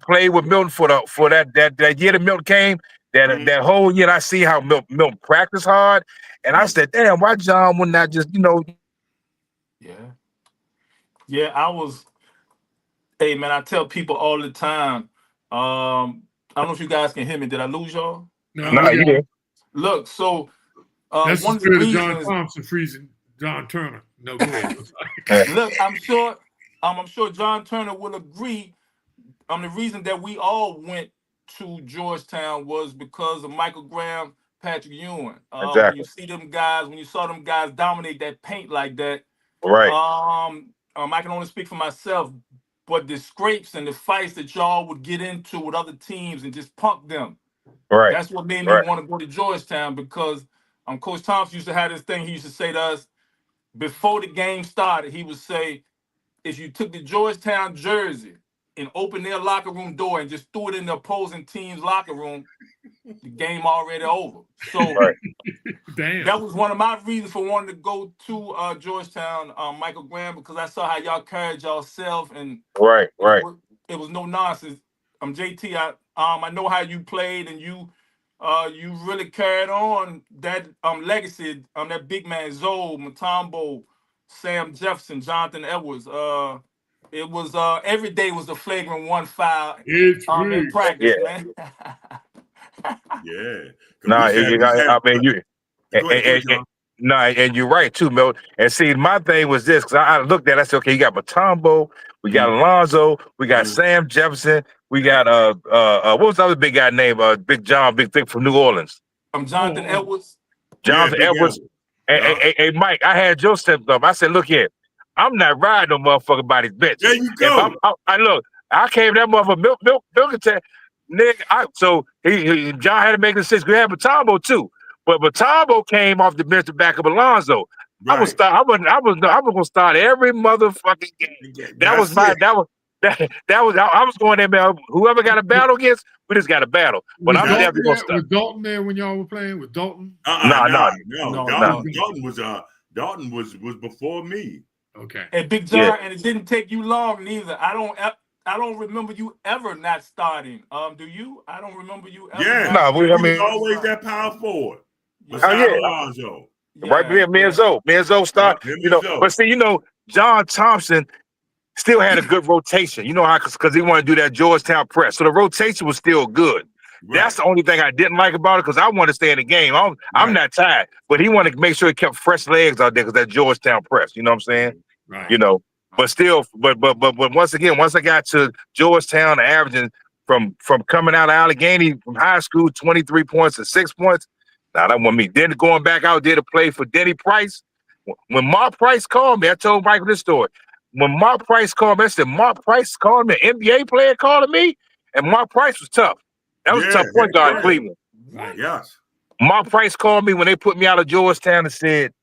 played with Milton for that year that Milton came. That whole year, I see how Milton practiced hard, and I said, "Damn, why John would not just Yeah, I was. Hey man, I tell people all the time. I don't know if you guys can hear me. Did I lose y'all? No, you did. Look, so that's one the spirit of John Thompson freezing John Turner. No, go ahead. Look, I'm sure John Turner will agree. The reason that we all went to Georgetown was because of Michael Graham, Patrick Ewing. Exactly. When you saw them guys dominate that paint like that, right? I can only speak for myself, but the scrapes and the fights that y'all would get into with other teams and just punk them. Right. That's what made me want to go to Georgetown because Coach Thompson used to have this thing he used to say to us before the game started. He would say, if you took the Georgetown jersey and opened their locker room door and just threw it in the opposing team's locker room, the game already over. So that was one of my reasons for wanting to go to Georgetown, Michael Graham, because I saw how y'all carried yourself and it was no nonsense. JT, I know how you played and you you really carried on that legacy that big man Zoe, Matumbo, Sam Jefferson, Jonathan Edwards. It was every day was a flagrant one foul It's in free. practice, Yeah. man. Yeah. 'Cause Nah, we used to have, I mean you. go ahead, John. No, and you're right too, Milton. And see, my thing was this because I looked at it, I said, okay, you got Matumbo, we got Alonzo, we got Sam Jefferson, we got what was the other big guy named Big John, Big Thick from New Orleans? Jonathan Edwards. Jonathan Big Edwards. Edwards. Hey, Mike, I had your stepped up. I said, look here, I'm not riding no motherfucker by this bitch. There you go. I look, I came that motherfucker milk attack, nigga. So John had to make the decision. We had Matumbo too. But Matumbo came off the bench to back up Alonzo. Right. I was gonna start every motherfucking game. I was going there, man. Whoever got a battle against, we just got a battle. But I'm definitely gonna start. Was Dalton there when y'all were playing with Dalton? No. Dalton was before me. Okay. And Big John, and it didn't take you long neither. I don't remember you ever not starting. Do you? I don't remember you ever. Yeah. We always that power forward. Alonzo. Right, me and Zoe start. But see, John Thompson still had a good rotation. You know how, because he wanted to do that Georgetown press. So the rotation was still good. Right. That's the only thing I didn't like about it because I wanted to stay in the game. I'm not tired, but he wanted to make sure he kept fresh legs out there because that Georgetown press. You know what I'm saying? Right. But still, but once again, once I got to Georgetown, averaging from coming out of Allegheny from high school, 23 points and 6 points. Now that wasn't me. Then going back out there to play for Denny Price. When Mark Price called me, I told Michael this story. When Mark Price called me, I said, Mark Price called me, an NBA player calling me, and Mark Price was tough. That was a tough point guard in Cleveland. Right. Yes. Mark Price called me when they put me out of Georgetown and said,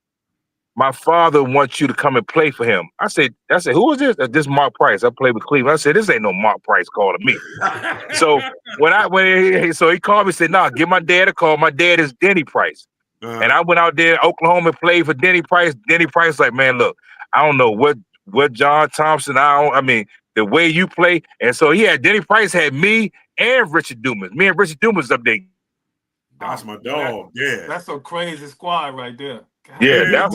my father wants you to come and play for him. I said, who is this? This is Mark Price. I play with Cleveland. I said, this ain't no Mark Price calling me. So so he called me and said, nah, give my dad a call. My dad is Denny Price. And I went out there in Oklahoma and played for Denny Price. Denny Price like, man, look, I don't know what John Thompson, the way you play. And so Denny Price had me and Richard Dumas. Me and Richard Dumas up there. That's my dog. That's a crazy squad right there. God. Yeah,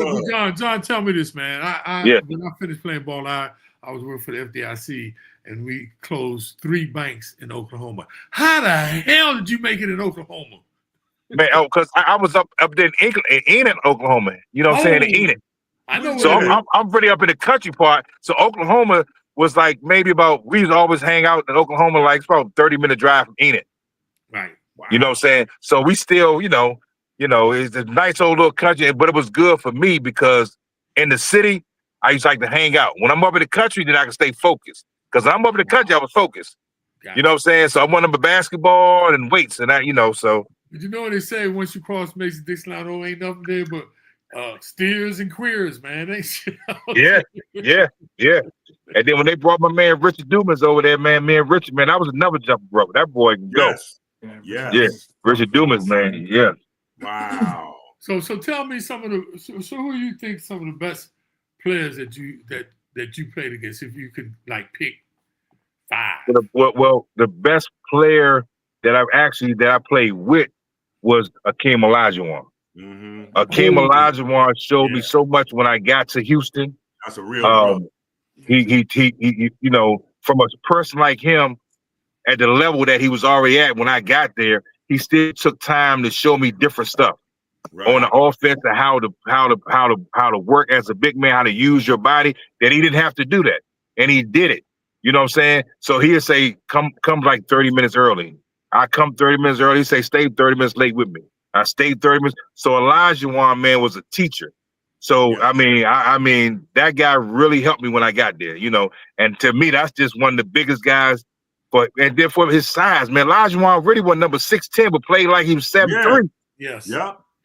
John, tell me this, man. When I finished playing ball, I was working for the FDIC, and we closed 3 banks in Oklahoma. How the hell did you make it in Oklahoma? Man, because I was up there in Enid, Oklahoma. You know what I'm saying? In Enid. I know. So I'm pretty up in the country part. So Oklahoma was like maybe we used to always hang out in Oklahoma, like it's about a 30-minute drive from Enid. Right. Wow. You know what I'm saying? So we still, it's a nice old little country, but it was good for me because in the city, I used to like to hang out. When I'm up in the country, then I can stay focused. Because I'm up in the country, I was focused. You know what I'm saying? So I went up to basketball and weights and that, so. But you know what they say, once you cross Mason-Dixon line, ain't nothing there but steers and queers, man. Yeah. And then when they brought my man Richard Dumas over there, man, me and Richard, man, I was another jumper brother. That boy can go. Yeah. Richard Dumas, man. Yeah. Wow. So tell me some of the so who you think some of the best players that you played against, if you could like pick 5. Well, the best player that I played with was Akeem Olajuwon. Mm-hmm. Akeem Olajuwon showed me so much when I got to Houston. That's a real he from a person like him at the level that he was already at when I got there, he still took time to show me different stuff on the offense and how to work as a big man, how to use your body, that he didn't have to do that. And he did it. You know what I'm saying? So he'd say, come like 30 minutes early. I come 30 minutes early. He'd say, stay 30 minutes late with me. I stayed 30 minutes. So Olajuwon, man, was a teacher. So, I mean, that guy really helped me when I got there, and to me, that's just one of the biggest guys. And then for his size, man, Olajuwon really wasn't number 6'10", but played like he was 7'3". Yes.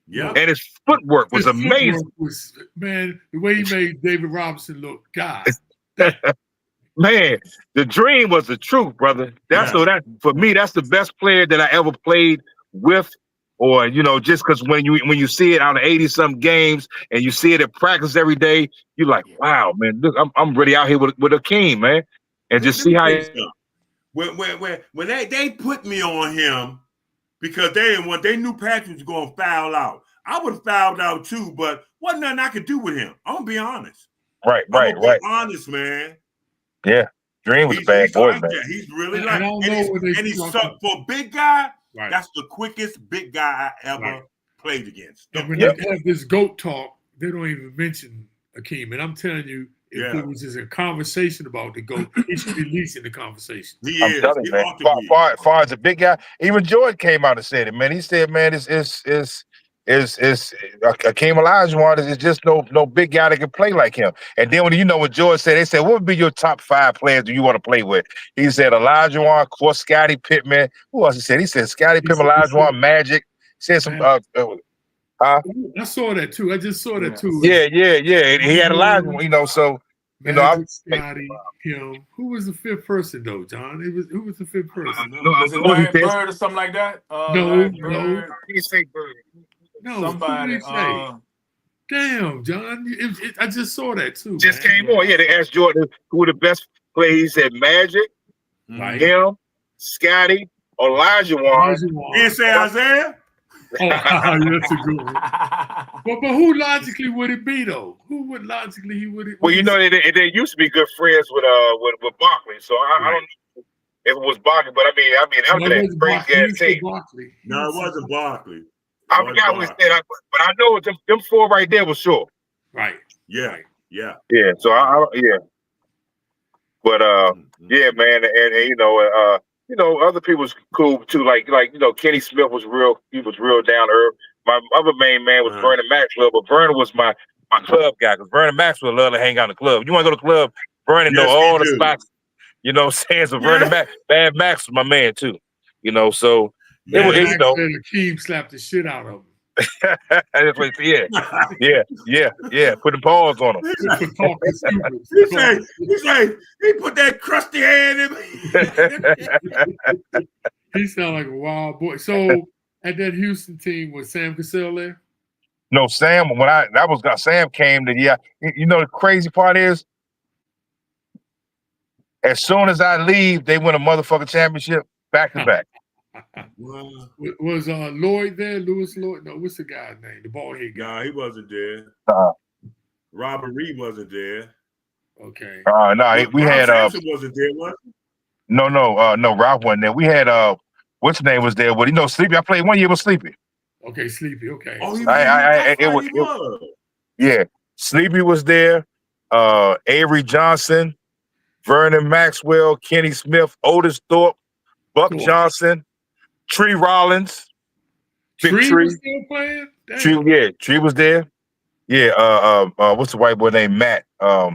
Yeah. And his footwork was amazing. Man, the way he made David Robinson look, God. Man, the dream was the truth, brother. So that for me, that's the best player that I ever played with. Or, just because when you see it out of 80-some games and you see it at practice every day, you're like, wow, man, look, I'm really out here with Akeem, man. And just see how when they put me on him, because they knew Patrick was going to foul out. I would have fouled out too, but wasn't nothing I could do with him. I'm gonna be honest. Right. Be honest, man. Yeah, Dream was a bad boy, like man. that. He's really And like, I don't know when and he's for a big guy. Right. That's the quickest big guy I ever played against. And when they have this GOAT talk, they don't even mention Akeem. And I'm telling you, if there was just a conversation about the GOAT, he should be least in the conversation. I'm telling you, man. Far as a big guy, even Jordan came out and said it, man. He said, man, it's Akeem Olajuwon is just no big guy that can play like him. And then when George said, they said, what would be your top 5 players do you want to play with? He said Olajuwon, of course, Scottie Pippen. Who else he said? He said Scottie Pippen, Olajuwon, Magic. Said some I saw that too. I just saw that too. Yeah. He had Olajuwon, so Magic, Scottie, him. Who was the 5th person though, John? Who was the 5th person? Was it Larry Bird or something like that? No. He say Bird. No, somebody. Damn, John. I just saw that too. Just came on. Yeah, they asked Jordan who were the best players. He said Magic, him, Scottie, Olajuwon. You didn't say Isaiah? Oh, that's a good one. But who logically would it be though? Who would logically he would? Well, they used to be good friends with Barkley, so I don't know if it was Barkley, but I mean after that crazy ass team. No, it wasn't Barkley. I forgot what he said, but I know them 4 right there was sure. Right. Yeah. So but yeah, man, and other people was cool too. Like Kenny Smith was real. He was real down to earth. My other main man was Vernon Maxwell, but Vernon was my club guy because Vernon Maxwell loved to hang out in the club. You want to go to the club? Vernon know all the spots. Saying so. Vernon Bad Max was my man too. So it was. Akeem slapped the shit out of him. That's what yeah. Put the paws on him. He put that crusty hand in me. He sounded like a wild boy. So at that Houston team, was Sam Cassell there? No, Sam. Sam came to the crazy part is, as soon as I leave, they win a motherfucking championship back to back. Was Lloyd there? Lewis Lloyd? No, what's the guy's name? The bald head guy. Nah, he wasn't there. Robert Reed wasn't there. Okay. No, we had Sampson wasn't there, was he? No, Ralph wasn't there. We had what's his name was there, but Sleepy. I played 1 year with Sleepy. Okay, Sleepy. Okay. Oh, yeah. Sleepy was there. Avery Johnson, Vernon Maxwell, Kenny Smith, Otis Thorpe, Buck Johnson, Tree Rollins, Tree was still playing. Tree was there. Yeah. What's the white boy named Matt? I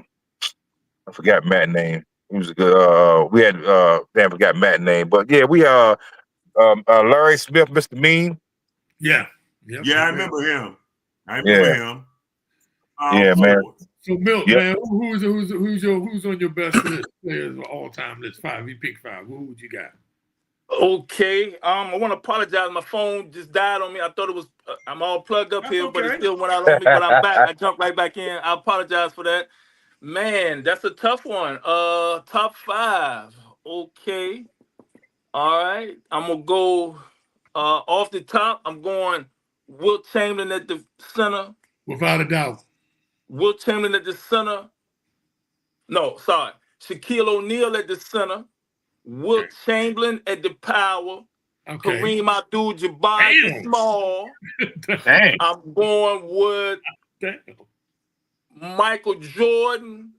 forgot Matt's name. He was a good. We had I forgot Matt's name, but yeah, we Larry Smith, Mr. Mean. Yeah. Yep. Yeah, I remember him. Him. Yeah, man. So Milton, man, who's on your best list players of all time list? 5. You pick 5. Who would you got? Okay. I want to apologize. My phone just died on me. I thought it was. I'm all plugged up here, but it still went out on me. But I'm back. I jumped right back in. I apologize for that. Man, that's a tough one. Top 5. Okay. All right. I'm gonna go off the top. I'm going Wilt Chamberlain at the center. Without a doubt. Wilt Chamberlain at the center. No, sorry. Shaquille O'Neal at the center. Wilt Chamberlain at the power. Okay. Kareem Abdul-Jabbar at the small. Dang. I'm going with Michael Jordan.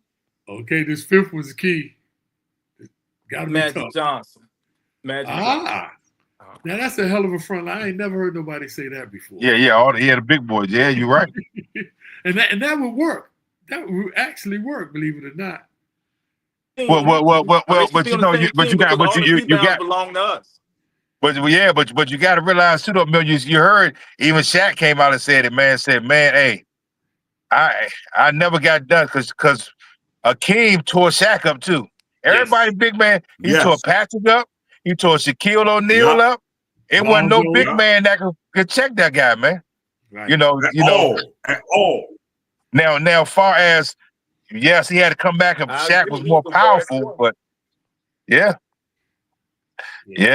Okay, this 5th was key. Magic Johnson. Johnson. Now that's a hell of a front line. I ain't never heard nobody say that before. Yeah. He had the big boys. Yeah, you're right. and that would work. That would actually work, believe it or not. Well, but you got belong to us. But you got to realize too, though, Mil, you heard even Shaq came out and said it, man. Said, man, hey, I never got done because Akeem tore Shaq up too. Everybody, big man, he tore Patrick up. He tore Shaquille O'Neal up. It wasn't no big man that could check that guy, man. Right. At all. Now, far as yes, he had to come back and Shaq was more powerful, but yeah,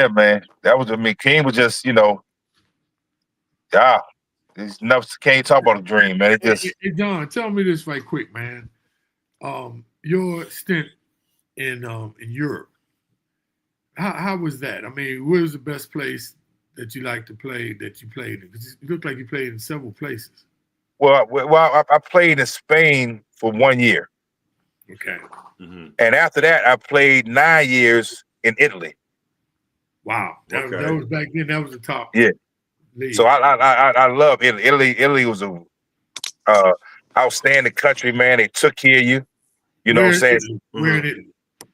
man, that was King was just Ah, it's enough. Can't talk about a dream, man. It just Hey, John, tell me this right quick, man. Your stint in Europe, how was that? I mean, where was the best place that you like to play that you played in? Because it looked like you played in several places. well, I played in Spain for 1 year, Okay. Mm-hmm. and after that, I played 9 years in Italy. Wow. That was back then. That was the top. Yeah. League. So I love Italy. Italy was a outstanding country, man. They took care of you. You know what I'm saying? Where in Italy?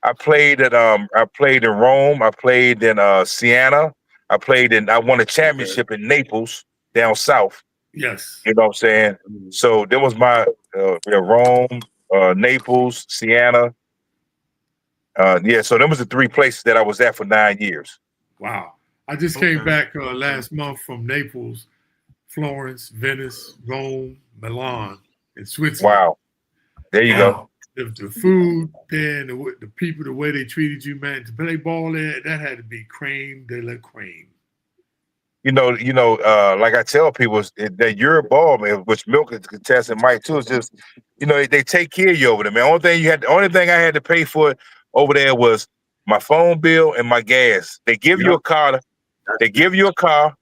I played in Rome. I played in Siena. I won a championship in Naples down south. Yes. You know what I'm saying? So there was my Rome, Naples, Siena. So them was the 3 places that I was at for 9 years. Wow. I just came back last month from Naples, Florence, Venice, Rome, Milan, and Switzerland. Wow. There you go. The food there, and the people, the way they treated you, man, to play ball there, that had to be creme de la creme. You know, like I tell people, that Europe ball, man, which Milk is contesting, Mike too, is just, they take care of you over there, man. The only thing I had to pay for over there was my phone bill and my gas. They give you a car. They give you a car.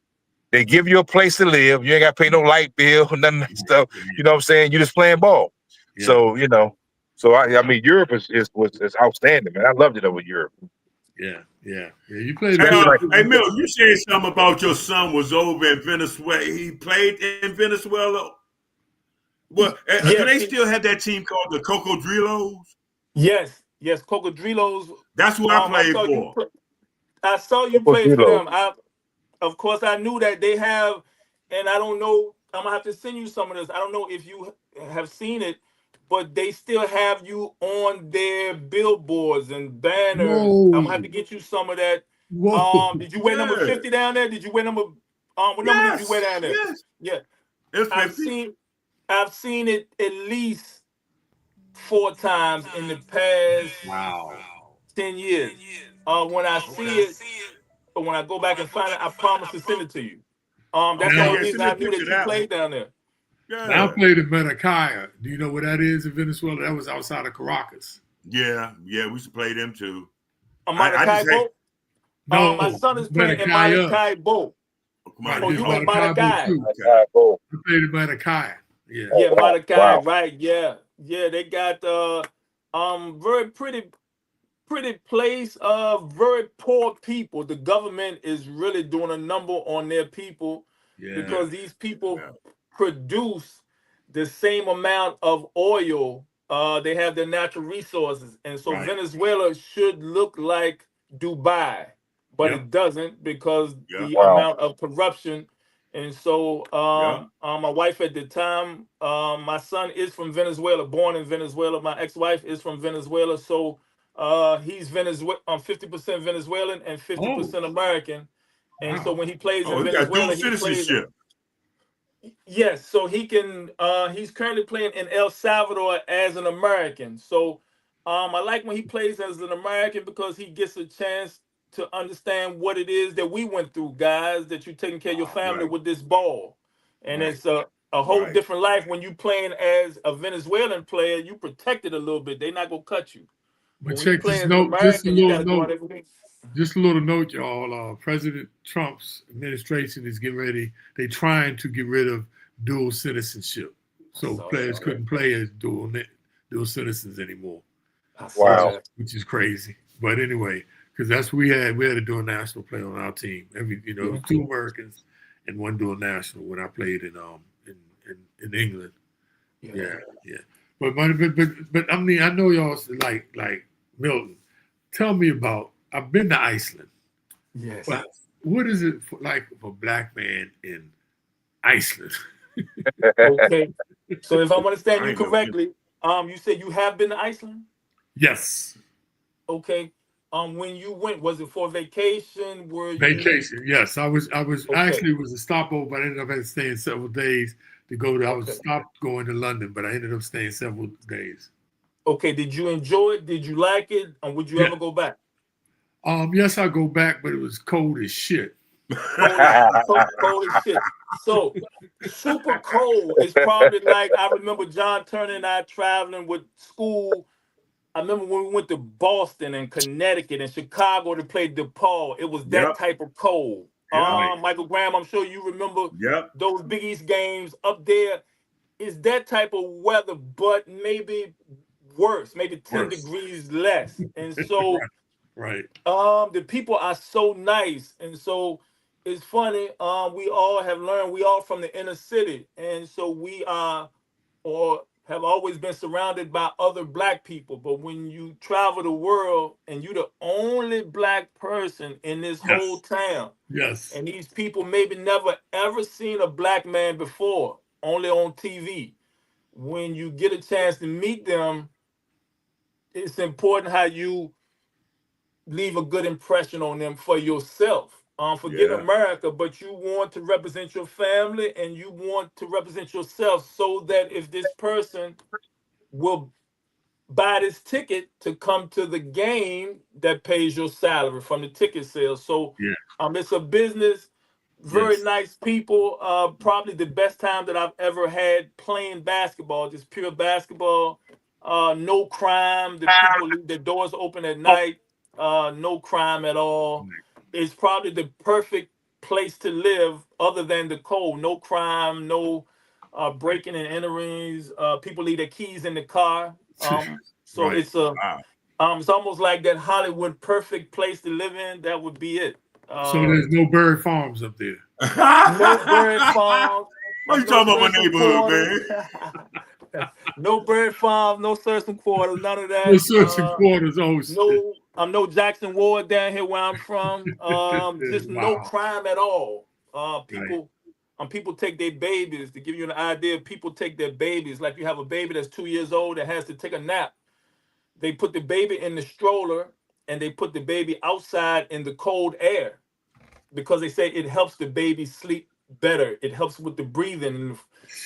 They give you a place to live. You ain't got to pay no light bill, none of that stuff. You know what I'm saying? You're just playing ball. Yeah. So, I mean, Europe is outstanding, man. I loved it over Europe. Yeah. You played. Hey, Milton, you said something about your son was over in Venezuela. He played in Venezuela. Well, do they still have that team called the Cocodrilos? Yes, Cocodrilos. That's who I played for. I saw you play for them. Of course, I knew that they have, and I don't know. I'm gonna have to send you some of this. I don't know if you have seen it, but they still have you on their billboards and banners. Whoa. I'm gonna have to get you some of that. Whoa. Did you wear number 50 down there? Did you wear number? What number did you wear down there? Yes. Yeah. It's 50. I've seen it at least 4 times in the past 10 years. When I see it, but when I go back and find it, I promise to send it to you. That's the only reason I knew that you played down there. Yeah. I played in Maracaibo. Do you know where that is in Venezuela? That was outside of Caracas. Yeah, we used to play them too. Maracaibo? No, my son is playing in Maracaibo. Oh, you went Maracaibo. I played in Maracaibo. Yeah, Maracaibo, right? Yeah. They got very pretty place of very poor people. The government is really doing a number on their people because these people produce the same amount of oil. They have their natural resources, and so Venezuela should look like Dubai, but it doesn't because the amount of corruption. And so my wife at the time, my son is from Venezuela, born in Venezuela. My ex-wife is from Venezuela, so he's 50% Venezuelan and 50% American. And so when he plays in Venezuela, he plays. Yes, so he can. He's currently playing in El Salvador as an American. So I like when he plays as an American because he gets a chance to understand what it is that we went through, guys. That you're taking care of your family with this ball, and it's a whole different life when you playing as a Venezuelan player. You protected a little bit. They're not gonna cut you. But check this note. Just a little note, y'all. President Trump's administration is getting ready. They're trying to get rid of dual citizenship, so players couldn't play as dual citizens anymore. Wow, which is crazy. But anyway, because that's what we had a dual national player on our team. It was 2 Americans and 1 dual national when I played in England. Yeah. But I mean, I know y'all like Milton. Tell me about. I've been to Iceland. Yes. But what is it like for a black man in Iceland? Okay. So if I understand you correctly, you said you have been to Iceland? Yes. Okay. When you went, was it for vacation? Vacation? Yes. I was actually it was a stopover, but I ended up having to stay in several days to go to. I was stopped going to London, but I ended up staying several days. Okay. Did you enjoy it? Did you like it? And would you ever go back? Yes, I'll go back, but it was cold as shit. Cold as shit. So super cold is probably like, I remember John Turner and I traveling with school. I remember when we went to Boston and Connecticut and Chicago to play DePaul. It was that Yep. type of cold. Yep. Michael Graham, I'm sure you remember Yep. those Big East games up there. It's that type of weather, but maybe worse, maybe 10 Worse. degrees less. And so Right. the people are so nice. And so it's funny. We all have learned, we all from the inner city. And so we are, or have always been surrounded by other black people. But when you travel the world and you're the only black person in this whole town, Yes. and these people maybe never ever seen a black man before, only on TV. When you get a chance to meet them, it's important how you leave a good impression on them for yourself. Forget Yeah. America, but you want to represent your family and you want to represent yourself, so that if this person will buy this ticket to come to the game, that pays your salary from the ticket sales. So Yeah. it's a business. Very Yes. nice people. Probably the best time that I've ever had playing basketball, just pure basketball. No crime. The people leave their doors open at night. No crime at all. It's probably the perfect place to live, other than the cold. No crime, no breaking and enterings. People leave their keys in the car. So Right. it's a Wow. it's almost like that Hollywood perfect place to live in. That would be it. So there's no bird farms up there. No bird farms. Why you No talking about my Thurston neighborhood, quarters. man? No bird farms, no Thurston quarters, none of No that. searching quarters. Oh, shit. No, I'm no Jackson Ward down here where I'm from. Just no Wow. crime at all. Right. People take their babies. To give you an idea, people take their babies. Like, you have a baby that's 2 years old that has to take a nap. They put the baby in the stroller and they put the baby outside in the cold air, because they say it helps the baby sleep better. It helps with the breathing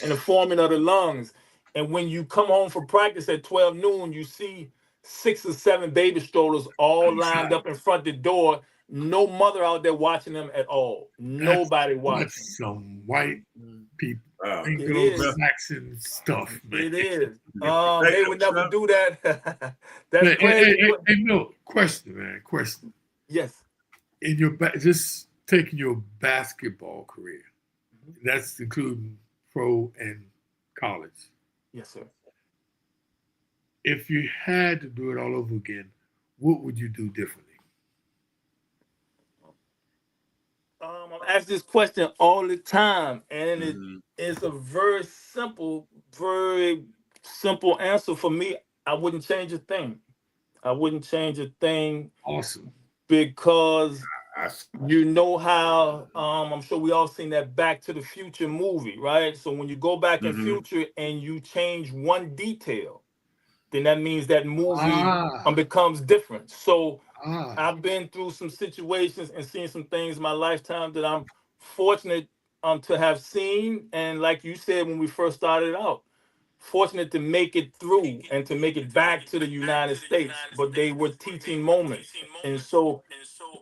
and the forming of the lungs. And when you come home from practice at 12 noon, you see 6 or 7 baby strollers all lined up in front of the door. No mother out there watching them at all. Nobody watching. That's some white people. Wow. It is. Anglo-Saxon stuff, man. It is. They would never do that. That's Hey, crazy. hey, no, question, man. Question. Yes. In your just taking your basketball career, that's including pro and college. Yes, sir. If you had to do it all over again, what would you do differently? I'm asked this question all the time, and it's a very simple answer for me. I wouldn't change a thing. I wouldn't change a thing. Awesome. Because you know how, I'm sure we all seen that Back to the Future movie, right? So when you go back in future and you change one detail, then that means that movie becomes different. So I've been through some situations and seen some things in my lifetime that I'm fortunate to have seen. And like you said, when we first started out, fortunate to make it through and to make it back to the United States, but they were teaching moments. And so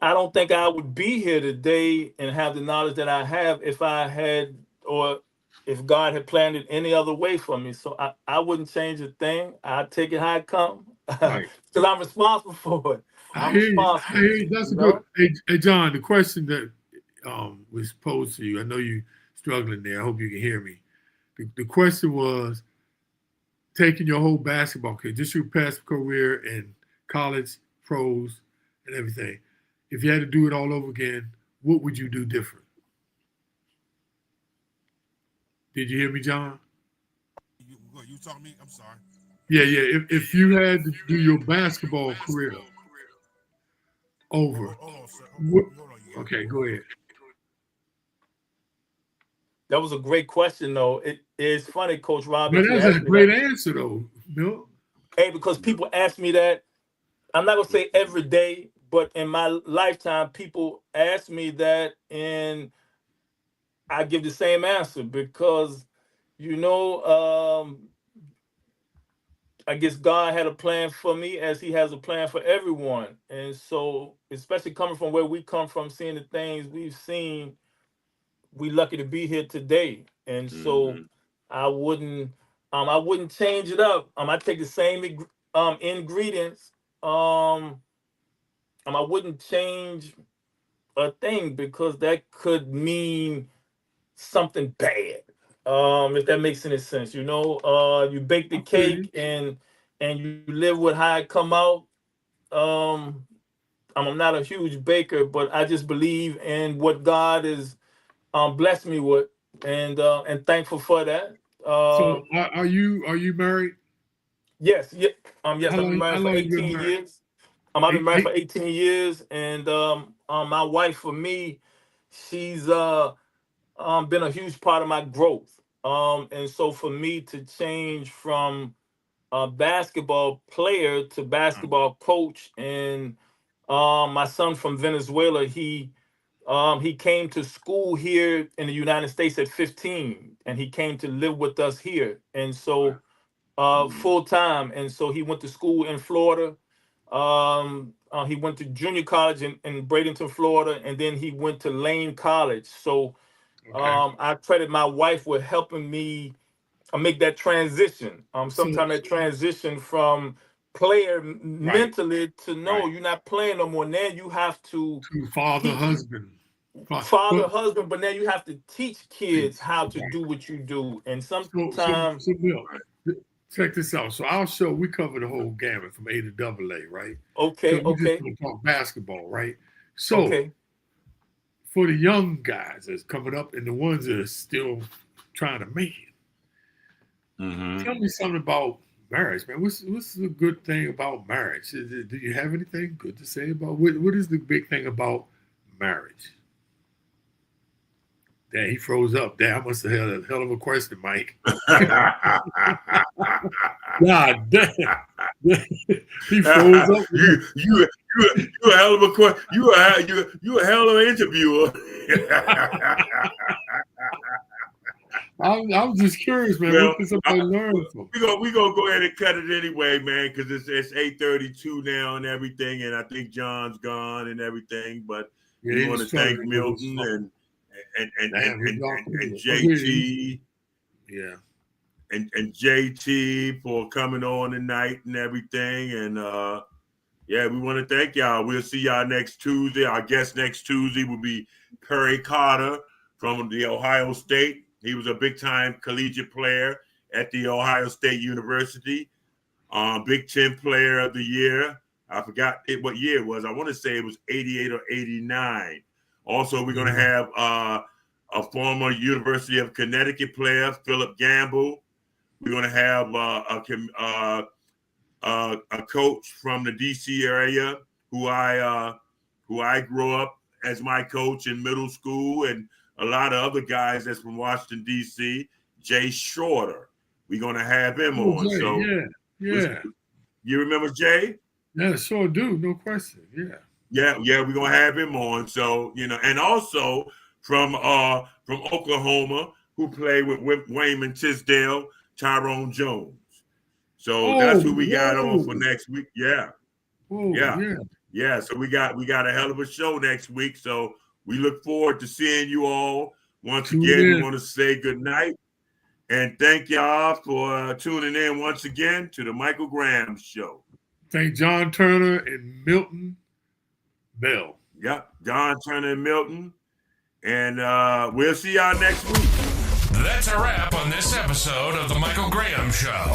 I don't think I would be here today and have the knowledge that I have if I had, or if God had planned it any other way for me. So I wouldn't change a thing. I'd take it how it comes, because I'm responsible for it. I'm responsible. I hear you. That's good. Hey, John, the question that was posed to you, I know you're struggling there. I hope you can hear me. The question was, taking your whole basketball career, just your past career in college, pros, and everything, if you had to do it all over again, what would you do different? Did you hear me, John? You talking to me? I'm sorry. Yeah. If you had to do your basketball career over, okay, go ahead. That was a great question, though. It's funny, Coach Rob. But that's a great answer, though, Bill. Hey, because people ask me that. I'm not gonna say every day, but in my lifetime, people ask me that, and I give the same answer because, I guess God had a plan for me as he has a plan for everyone. And so, especially coming from where we come from, seeing the things we've seen, we lucky to be here today. And so Mm-hmm. I wouldn't change it up. I take the same ingredients. I wouldn't change a thing because that could mean something bad. If that makes any sense, you bake the Okay. cake and you live with how it come out. Um, I'm not a huge baker, but I just believe in what God has blessed me with, and thankful for that. So Uh, are you married? yes, yeah, yes, How I've been long married for you been 18 married? years. I've been married for Eight? 18 years, and my wife, for me, she's been a huge part of my growth. And so for me to change from a basketball player to basketball coach, and my son from Venezuela, he came to school here in the United States at 15, and he came to live with us here, and so full time. And so he went to school in Florida. He went to junior college in Bradenton, Florida, and then he went to Lane College. So Okay. I credit my wife with helping me make that transition. So Sometimes that transition from player right, mentally to no, right. you're not playing no more. Now you have to To father, teach husband. father, But husband, but now you have to teach kids how to right. do what you do. And So sometimes, Bill, check this out. So our show, we cover the whole gamut from A to double A, right? okay, Because we just okay, don't talk basketball, right? So okay. for the young guys that's coming up and the ones that are still trying to make it, Mm-hmm. tell me something about marriage, man. What's the good thing about marriage? Do you have anything good to say about what is the big thing about marriage? Damn, he froze up. Damn, I must have had a hell of a question, Mike. God damn. He froze up. you a hell of a you a hell of an interviewer. I'm just curious, man. Well, What can somebody learn from? we gonna go ahead and cut it anyway, man, because it's 8:32 now and everything, and I think John's gone and everything. But Yeah, we he want was to thank struggling with his Milton phone. and Damn, JT. Yeah. And JT for coming on tonight and everything. And yeah, we want to thank y'all. We'll see y'all next Tuesday. Our guest next Tuesday will be Perry Carter from the Ohio State. He was a big-time collegiate player at the Ohio State University. Big Ten Player of the Year. I forgot what year it was. I want to say it was 88 or 89. Also, we're going to have a former University of Connecticut player, Philip Gamble. We're going to have a coach from the D.C. area who I grew up as my coach in middle school, and a lot of other guys that's from Washington, D.C. Jay Shorter. We're going to have him on. Jay, So yeah. You remember Jay? Yeah, sure do. No question. Yeah. Yeah, we're going to have him on. So, and also from Oklahoma, who played with Wayman Tisdale, Tyrone Jones. So that's who we got on for next week. Yeah. Yeah. So we got a hell of a show next week. So we look forward to seeing you all. Once again, we want to say good night and thank y'all for tuning in once again to the Michael Graham Show. Thank John Turner and Milton Bell. Yep, John Turner and Milton. And we'll see y'all next week. That's a wrap on this episode of the Michael Graham Show.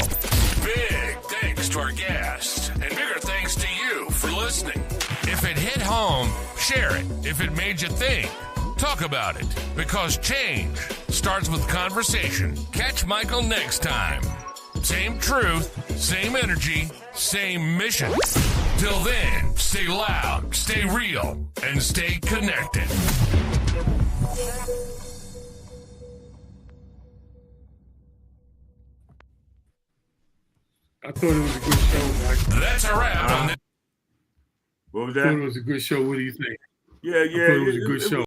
Big thanks to our guests, and bigger thanks to you for listening. If it hit home, share it. If it made you think, talk about it. Because change starts with conversation. Catch Michael next time. Same truth, same energy, same mission. Till then, stay loud, stay real, and stay connected. I thought it was a good show, Mike. That's a wrap on this. What was I that? thought it was a good show. What do you think? Yeah. I thought it was a good show.